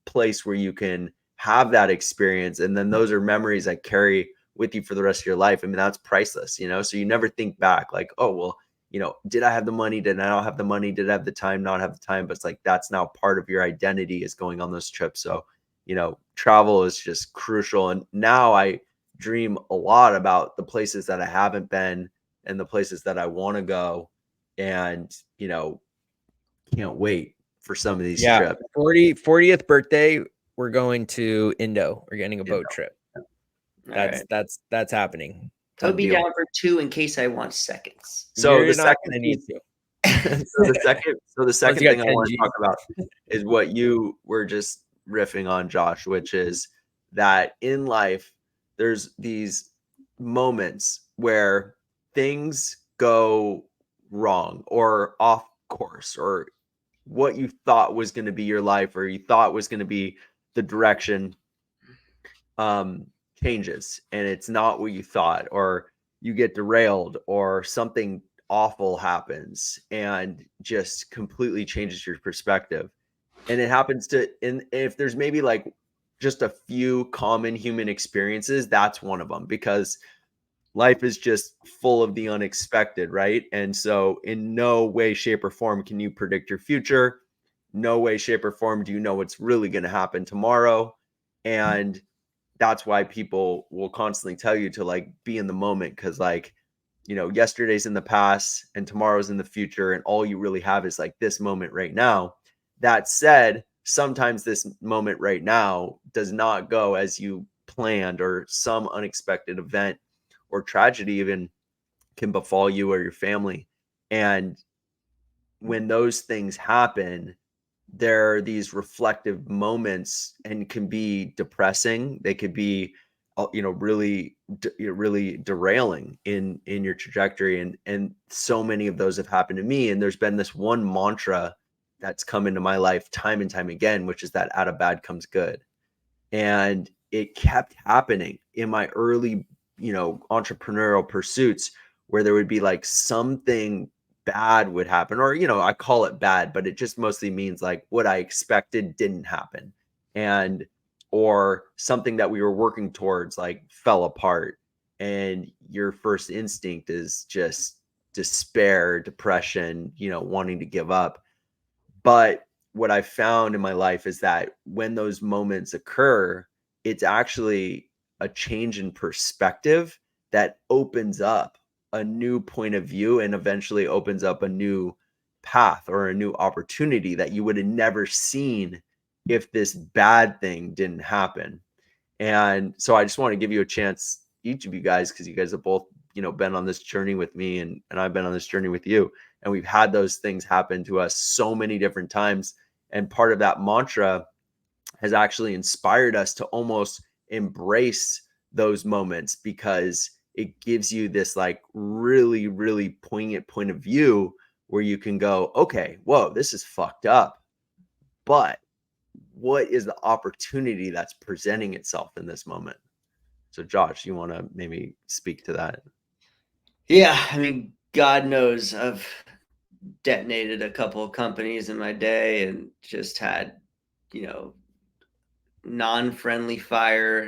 place where you can have that experience, and then those are memories that carry with you for the rest of your life. I mean, that's priceless, so you never think back like, oh, well, did I have the money? Did I not have the money? Did I have the time? Not have the time? But it's like, that's now part of your identity is going on those trips. So, travel is just crucial. And now I dream a lot about the places that I haven't been and the places that I want to go. And, can't wait for some of these trips. 40th birthday, we're going to Indo. We're getting a boat trip. That's happening. I'll be down for 2 in case I want seconds. So You're the not second gonna need to. so the second you thing got I want 10 to talk about is what you were just riffing on, Josh, which is that in life there's these moments where things go wrong or off course, or what you thought was going to be your life, or you thought was going to be the direction, changes, and it's not what you thought, or you get derailed, or something awful happens and just completely changes your perspective. And it happens and if there's maybe like just a few common human experiences, that's one of them. Because life is just full of the unexpected, right? And so in no way, shape, or form can you predict your future. No way, shape, or form do you know what's really going to happen tomorrow. And that's why people will constantly tell you to like be in the moment, because like, you know, yesterday's in the past and tomorrow's in the future, and all you really have is like this moment right now. That said, sometimes this moment right now does not go as you planned, or some unexpected event or tragedy even can befall you or your family. And when those things happen, there are these reflective moments and can be depressing. They could be, you know, really derailing in your trajectory. And so many of those have happened to me. And there's been this one mantra that's come into my life time and time again, which is that out of bad comes good. And it kept happening in my early, you know, entrepreneurial pursuits, where there would be like something bad would happen, or, you know, I call it bad, but it just mostly means like what I expected didn't happen. And, or something that we were working towards like fell apart. And your first instinct is just despair, depression, you know, wanting to give up. But what I found in my life is that when those moments occur, it's actually a change in perspective that opens up a new point of view, and eventually opens up a new path or a new opportunity that you would have never seen if this bad thing didn't happen. And so I just want to give you a chance, each of you guys, because you guys have both, you know, been on this journey with me, and I've been on this journey with you. And we've had those things happen to us so many different times. And part of that mantra has actually inspired us to almost embrace those moments, because it gives you this like really, really poignant point of view where you can go, okay, whoa, this is fucked up. But what is the opportunity that's presenting itself in this moment? So Josh, you want to maybe speak to that? Yeah, I mean, God knows I've detonated a couple of companies in my day and just had, you know, non-friendly fire.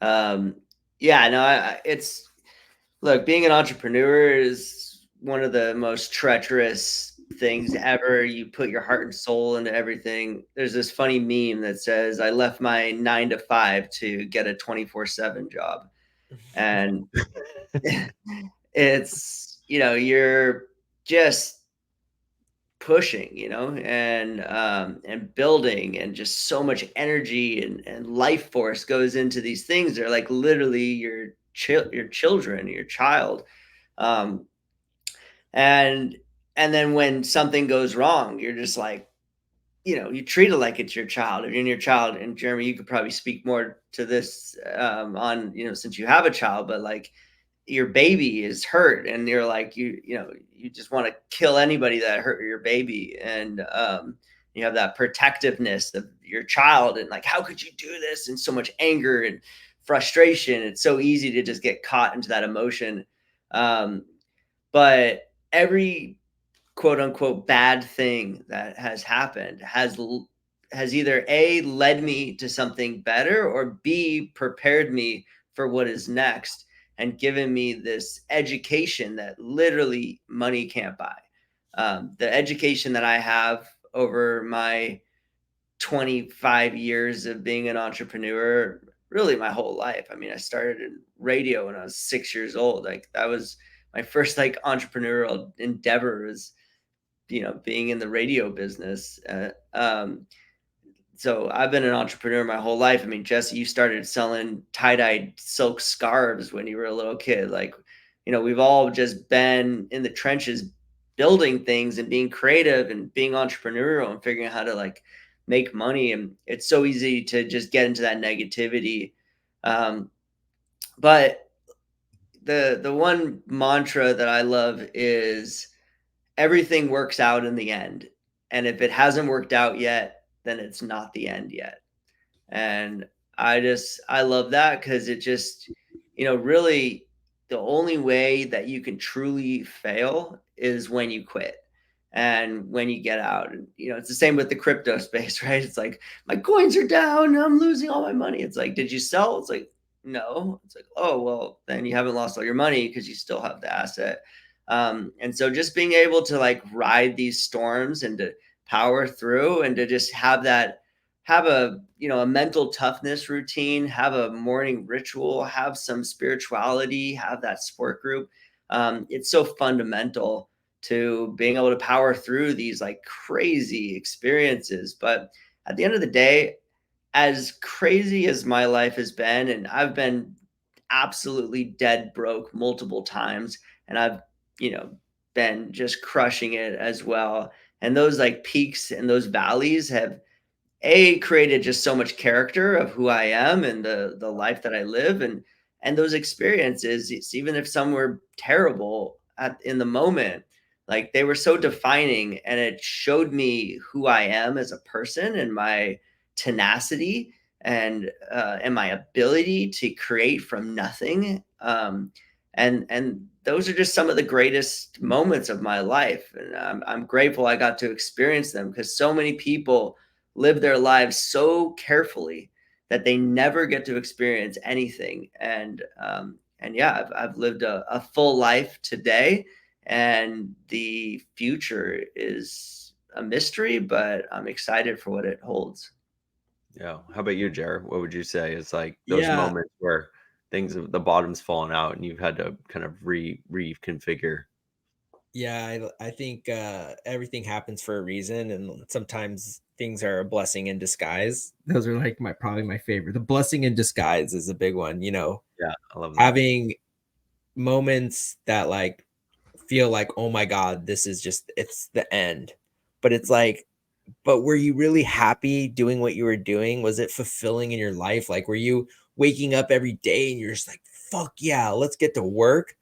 And yeah, no, it's, look, being an entrepreneur is one of the most treacherous things ever. You put your heart and soul into everything. There's this funny meme that says, I left my 9 to 5 to get a 24/7 job. And it's, you know, you're just pushing, you know, and building, and just so much energy and life force goes into these things. They're like literally your children, your child. Um, and then when something goes wrong, you're just like, you know, you treat it like it's your child. And your child, and Jeremy, you could probably speak more to this on, you know, since you have a child, but like your baby is hurt, and you're like, you know, you just want to kill anybody that hurt your baby. And you have that protectiveness of your child, and like, how could you do this? And so much anger and frustration. It's so easy to just get caught into that emotion. Um, but every quote unquote bad thing that has happened has either A, led me to something better, or B, prepared me for what is next, and given me this education that literally money can't buy. The education that I have over my 25 years of being an entrepreneur, really my whole life. I mean, I started in radio when I was 6 years old. Like, that was my first like entrepreneurial endeavor, was, you know, being in the radio business. So I've been an entrepreneur my whole life. I mean, Jesse, you started selling tie-dyed silk scarves when you were a little kid. Like, you know, we've all just been in the trenches building things and being creative and being entrepreneurial and figuring out how to like make money. And it's so easy to just get into that negativity. But the one mantra that I love is, everything works out in the end. And if it hasn't worked out yet, then it's not the end yet. And I love that, because it just, you know, really the only way that you can truly fail is when you quit and when you get out. And, you know, it's the same with the crypto space, right? It's like, my coins are down, I'm losing all my money. It's like, did you sell? It's like, no. It's like, oh, well, then you haven't lost all your money because you still have the asset. And so just being able to like ride these storms and to power through and to just have a, a mental toughness routine, have a morning ritual, have some spirituality, have that support group. It's so fundamental to being able to power through these like crazy experiences. But at the end of the day, as crazy as my life has been, and I've been absolutely dead broke multiple times, and I've, been just crushing it as well. And those like peaks and those valleys have created just so much character of who I am and the life that I live, and those experiences, even if some were terrible in the moment, like they were so defining, and it showed me who I am as a person and my tenacity and my ability to create from nothing. And those are just some of the greatest moments of my life, and I'm grateful I got to experience them, because so many people live their lives so carefully that they never get to experience anything. And yeah, I've lived a full life today, and the future is a mystery, but I'm excited for what it holds. Yeah. How about you, Jared? What would you say is like those Yeah. moments where the bottom's fallen out and you've had to kind of reconfigure? Yeah, I think everything happens for a reason, and sometimes things are a blessing in disguise. Those are like probably my favorite. The blessing in disguise is a big one. Yeah, I love that. Having moments that like feel like, oh my God, it's the end. But it's like, but were you really happy doing what you were doing? Was it fulfilling in your life? Like, were you waking up every day and you're just like, fuck yeah, let's get to work?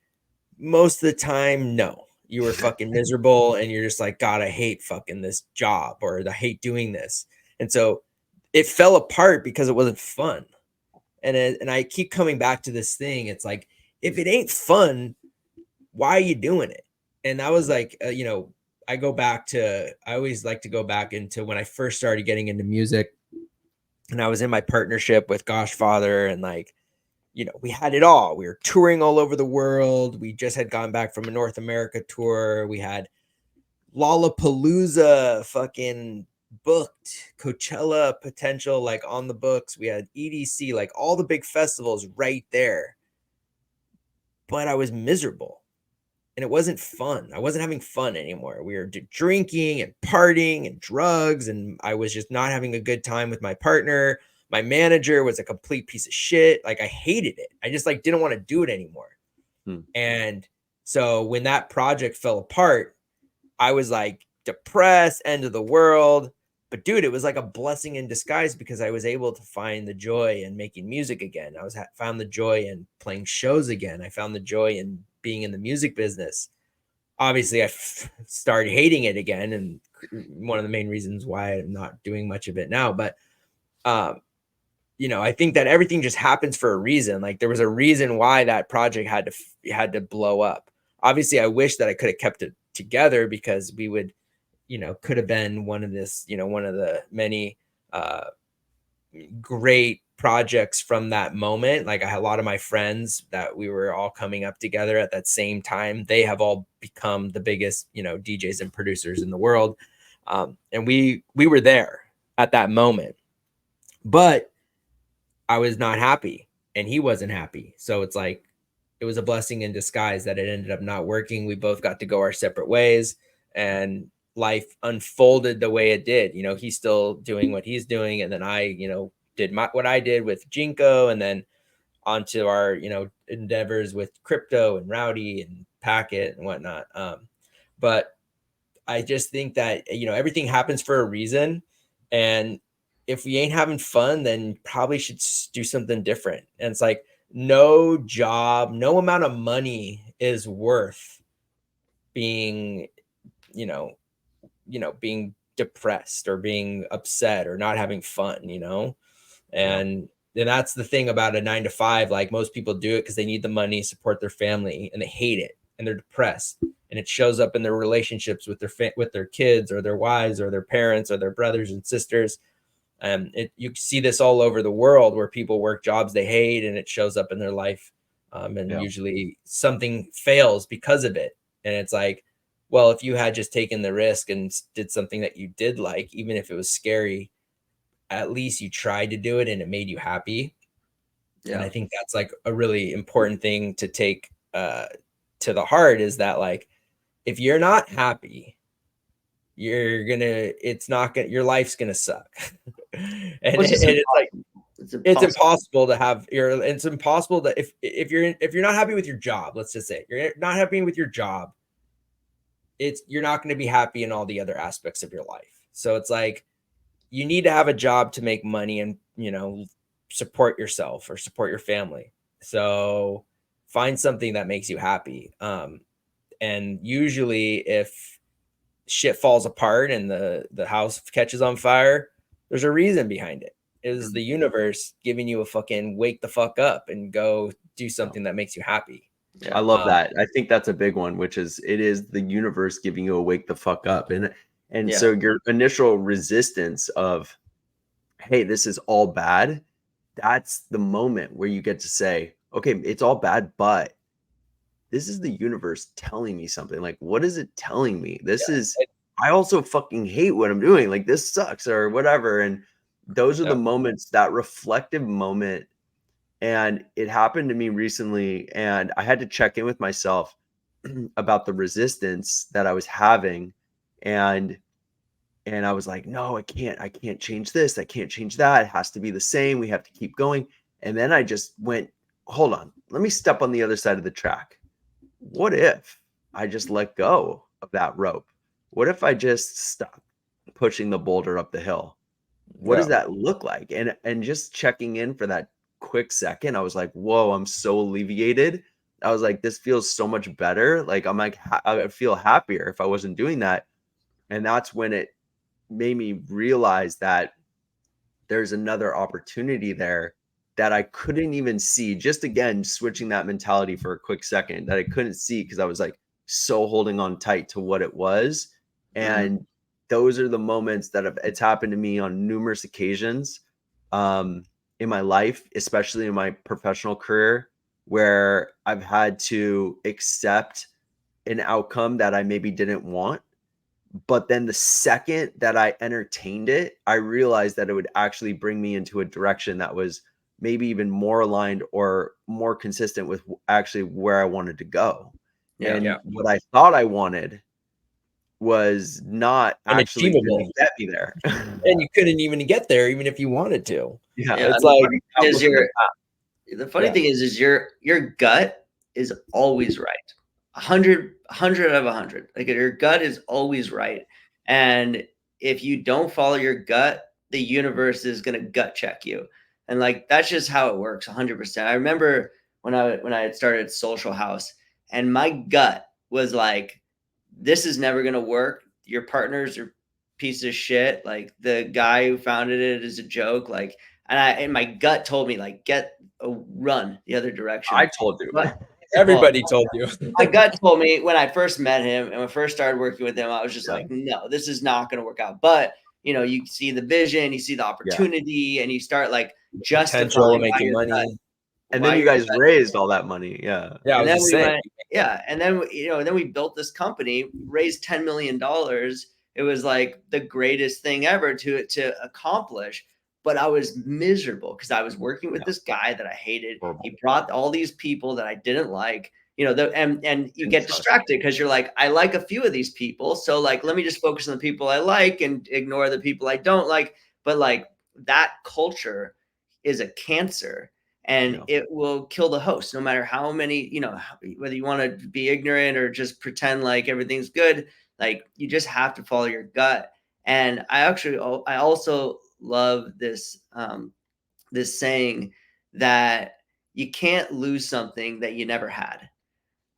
Most of the time, no. You were fucking miserable and you're just like, God, I hate fucking this job, or I hate doing this. And so it fell apart because it wasn't fun. And I keep coming back to this thing. It's like, if it ain't fun, why are you doing it? And that was like, I always like to go back into when I first started getting into music, and I was in my partnership with Gosh Father, and like, we had it all. We were touring all over the world. We just had gone back from a North America tour. We had Lollapalooza fucking booked, Coachella potential like on the books. We had EDC, like all the big festivals right there. But I was miserable. And it wasn't fun. I wasn't having fun anymore. We were drinking and partying and drugs, and I was just not having a good time with my partner. My manager was a complete piece of shit. Like, I hated it. I just like didn't want to do it anymore. And so when that project fell apart, I was like depressed, end of the world. But dude, it was like a blessing in disguise, because I was able to find the joy in making music again. I found the joy in playing shows again. I found the joy in being in the music business. Obviously, I started hating it again, and one of the main reasons why I'm not doing much of it now. But I think that everything just happens for a reason. Like, there was a reason why that project had to blow up. Obviously, I wish that I could have kept it together, because we would, could have been one of the many great projects from that moment. Like, I had a lot of my friends that we were all coming up together at that same time. They have all become the biggest, DJs and producers in the world. And we were there at that moment, but I was not happy and he wasn't happy. So it's like, it was a blessing in disguise that it ended up not working. We both got to go our separate ways, and life unfolded the way it did. He's still doing what he's doing, and then I, did what I did with Jinko, and then onto our, endeavors with crypto and Rowdy and Packet and whatnot. But I just think that, everything happens for a reason. And if we ain't having fun, then probably should do something different. And it's like, no job, no amount of money is worth being, being depressed or being upset or not having fun, and that's the thing about a 9-to-5. Like, most people do it because they need the money, support their family, and they hate it and they're depressed. And it shows up in their relationships with their kids or their wives or their parents or their brothers and sisters. You see this all over the world where people work jobs they hate and it shows up in their life. And usually something fails because of it. And it's like, well, if you had just taken the risk and did something that you did like, even if it was scary, at least you tried to do it and it made you happy. Yeah. And I think that's like a really important thing to take to the heart, is that like, if you're not happy, your life's gonna suck. And it's like, it's impossible to have it's impossible that if you're not happy with your job, let's just say you're not happy with your job, you're not going to be happy in all the other aspects of your life. So it's like, you need to have a job to make money and, support yourself or support your family. So find something that makes you happy. And usually if shit falls apart and the house catches on fire, there's a reason behind it. It is the universe giving you a fucking wake the fuck up and go do something that makes you happy. I love that. I think that's a big one, which is, it is the universe giving you a wake the fuck up. And so your initial resistance of, hey, this is all bad, that's the moment where you get to say, okay, it's all bad, but this is the universe telling me something. Like, what is it telling me? I also fucking hate what I'm doing. Like, this sucks or whatever. And those are the moments, that reflective moment. And it happened to me recently, and I had to check in with myself about the resistance that I was having. And I was like, no, I can't change this. I can't change that. It has to be the same. We have to keep going. And then I just went, hold on, let me step on the other side of the track. What if I just let go of that rope? What if I just stop pushing the boulder up the hill? What does that look like? And just checking in for that quick second, I was like, whoa, I'm so alleviated. I was like, this feels so much better. Like, I'm like, I would feel happier if I wasn't doing that. And that's when it made me realize that there's another opportunity there that I couldn't even see. Just again, switching that mentality for a quick second, that I couldn't see because I was like so holding on tight to what it was. And those are the moments that it's happened to me on numerous occasions in my life, especially in my professional career, where I've had to accept an outcome that I maybe didn't want. But then the second that I entertained it, I realized that it would actually bring me into a direction that was maybe even more aligned or more consistent with actually where I wanted to go. What I thought I wanted was not actually going to get me there. And you couldn't even get there, even if you wanted to. It's like, the funny thing is your gut is always right. 100 out of 100. Like, your gut is always right. And if you don't follow your gut, the universe is going to gut check you. And like, that's just how it works. 100%. I remember when I had started Social House, and my gut was like, this is never going to work. Your partners are pieces of shit. Like, the guy who founded it is a joke. Like, and my gut told me, like, run the other direction. I told you. Everybody told you. My gut told me when I first met him and when I first started working with him, I was just like, no, this is not going to work out. But, you see the vision, you see the opportunity, and you start like justifying making money. And then you guys raised all that money. Yeah. And then then we built this company, raised $10 million. It was like the greatest thing ever to accomplish. But I was miserable because I was working with this guy that I hated. He brought all these people that I didn't like, and you get distracted because you're like, I like a few of these people. So like, let me just focus on the people I like and ignore the people I don't like. But like, that culture is a cancer, and it will kill the host no matter how many, whether you want to be ignorant or just pretend like everything's good. Like, you just have to follow your gut. And I also love this this saying that you can't lose something that you never had.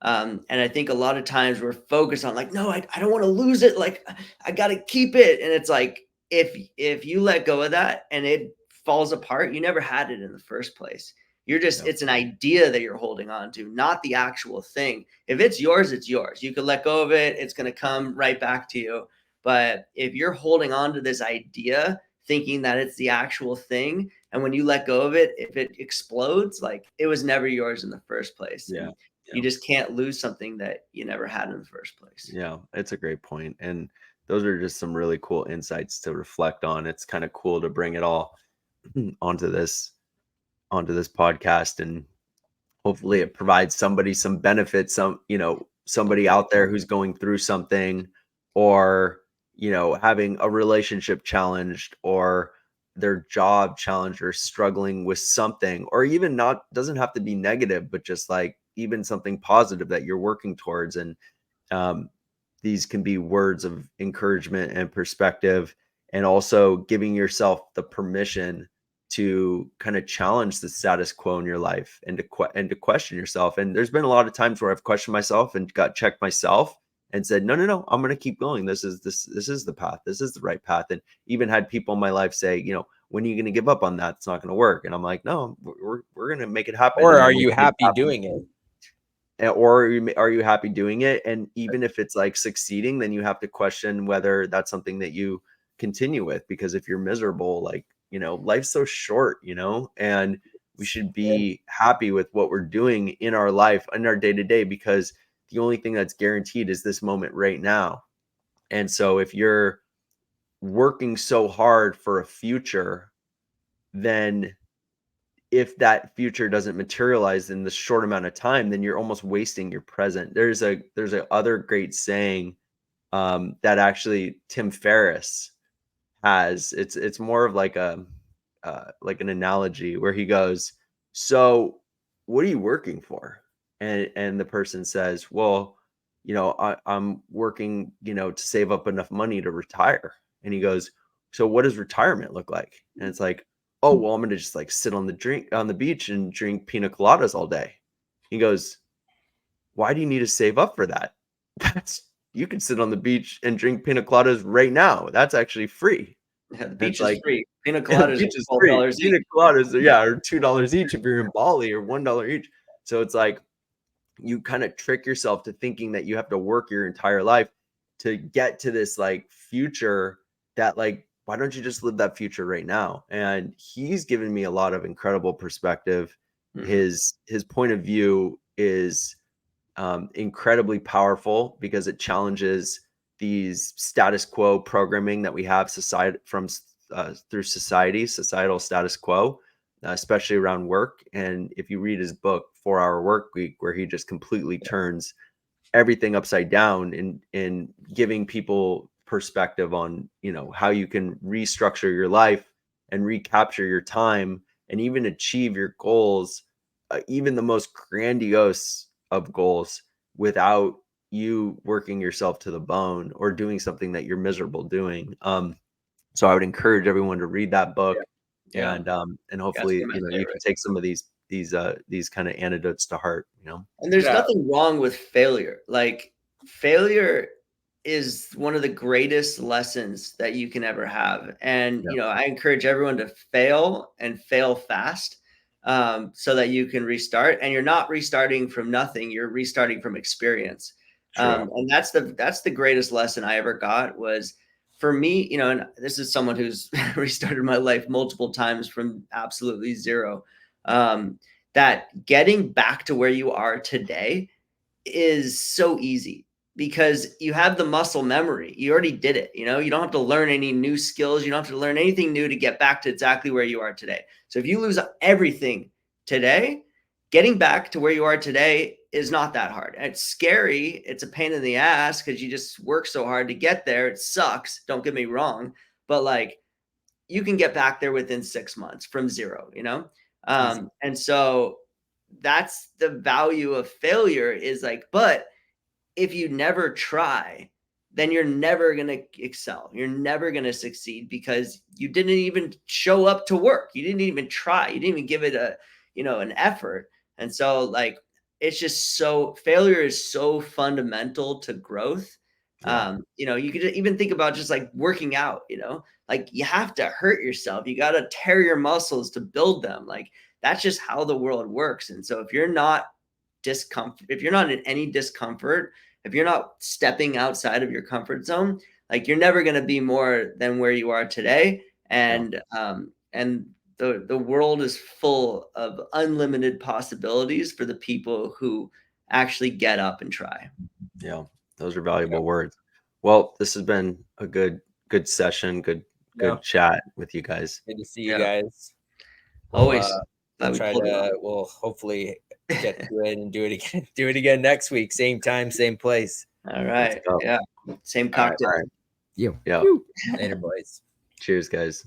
And I think a lot of times we're focused on like, no, I don't want to lose it. Like, I got to keep it. And it's like, if you let go of that and it falls apart, you never had it in the first place. It's an idea that you're holding on to, not the actual thing. If it's yours, it's yours. You can let go of it. It's going to come right back to you. But if you're holding on to this idea thinking that it's the actual thing. And when you let go of it, if it explodes, like it was never yours in the first place. Yeah. And you just can't lose something that you never had in the first place. Yeah, it's a great point. And those are just some really cool insights to reflect on. It's kind of cool to bring it all onto this podcast, and hopefully it provides somebody some benefit, somebody out there who's going through something, or having a relationship challenged, or their job challenged, or struggling with something, or even not, doesn't have to be negative, but just like even something positive that you're working towards. And um, these can be words of encouragement and perspective, and also giving yourself the permission to kind of challenge the status quo in your life, and to question yourself. And there's been a lot of times where I've questioned myself and got checked myself and said, no, I'm going to keep going. This is the path. This is the right path. And even had people in my life say, when are you going to give up on that? It's not going to work. And I'm like, no, we're going to make it happen. Or And are then we you make it happy happen. doing it? Or are you happy doing it? And even if it's like succeeding, then you have to question whether that's something that you continue with, because if you're miserable, like, life's so short, and we should be happy with what we're doing in our life, in our day to day, because the only thing that's guaranteed is this moment right now. And so if you're working so hard for a future, then if that future doesn't materialize in the short amount of time, then you're almost wasting your present. There's a other great saying that actually Tim Ferriss has. It's more of like like an analogy where he goes, so what are you working for? And the person says, well, I'm working, to save up enough money to retire. And he goes, so what does retirement look like? And it's like, oh, well, I'm going to just like sit on the beach and drink pina coladas all day. He goes, why do you need to save up for that? You can sit on the beach and drink pina coladas right now. That's actually free. Yeah, the And beach it's is like, free. Pina the coladas beach are is free. $12 Pina each. coladas, are $2 each if you're in Bali, or $1 each. So it's like you kind of trick yourself to thinking that you have to work your entire life to get to this like future, that like, why don't you just live that future right now? And he's given me a lot of incredible perspective. Mhm. His point of view is incredibly powerful, because it challenges these status quo programming that we have through societal status quo, especially around work. And if you read his book 4 Hour Work Week, where he just completely turns everything upside down, in giving people perspective on how you can restructure your life and recapture your time, and even achieve your goals, even the most grandiose of goals, without you working yourself to the bone or doing something that you're miserable doing. So I would encourage everyone to read that book. Yeah. And That's hopefully one of my you can favorites. take some of these kind of antidotes to heart. And there's Yeah. nothing wrong with failure. Like failure is one of the greatest lessons that you can ever have. And Yeah. I encourage everyone to fail and fail fast, so that you can restart. And you're not restarting from nothing; you're restarting from experience. True. And that's the greatest lesson I ever got was for me. And this is someone who's restarted my life multiple times from absolutely zero. That getting back to where you are today is so easy because you have the muscle memory. You already did it. You don't have to learn any new skills. You don't have to learn anything new to get back to exactly where you are today. So if you lose everything today, getting back to where you are today is not that hard. It's scary. It's a pain in the ass because you just work so hard to get there. It sucks. Don't get me wrong. But like you can get back there within 6 months from zero, and so that's the value of failure is like, but if you never try, then you're never going to excel. You're never going to succeed because you didn't even show up to work. You didn't even try. You didn't even give it an effort. And so like, it's just failure is so fundamental to growth. Yeah. You could even think about just like working out, like you have to hurt yourself. You got to tear your muscles to build them. Like that's just how the world works. And so if you're not in any discomfort, if you're not stepping outside of your comfort zone, like you're never going to be more than where you are today. and the world is full of unlimited possibilities for the people who actually get up and try. Yeah, those are valuable words. Well, this has been a good session, good Yeah. chat with you guys. Good to see you Yeah. guys. Always. We'll we try pulled it off. to. We'll hopefully get to it and do it again. Do it again next week. Same time, same place. All right. go. Yeah. Same All right, cocktail. all right. You. Yeah. Later, boys. Cheers, guys.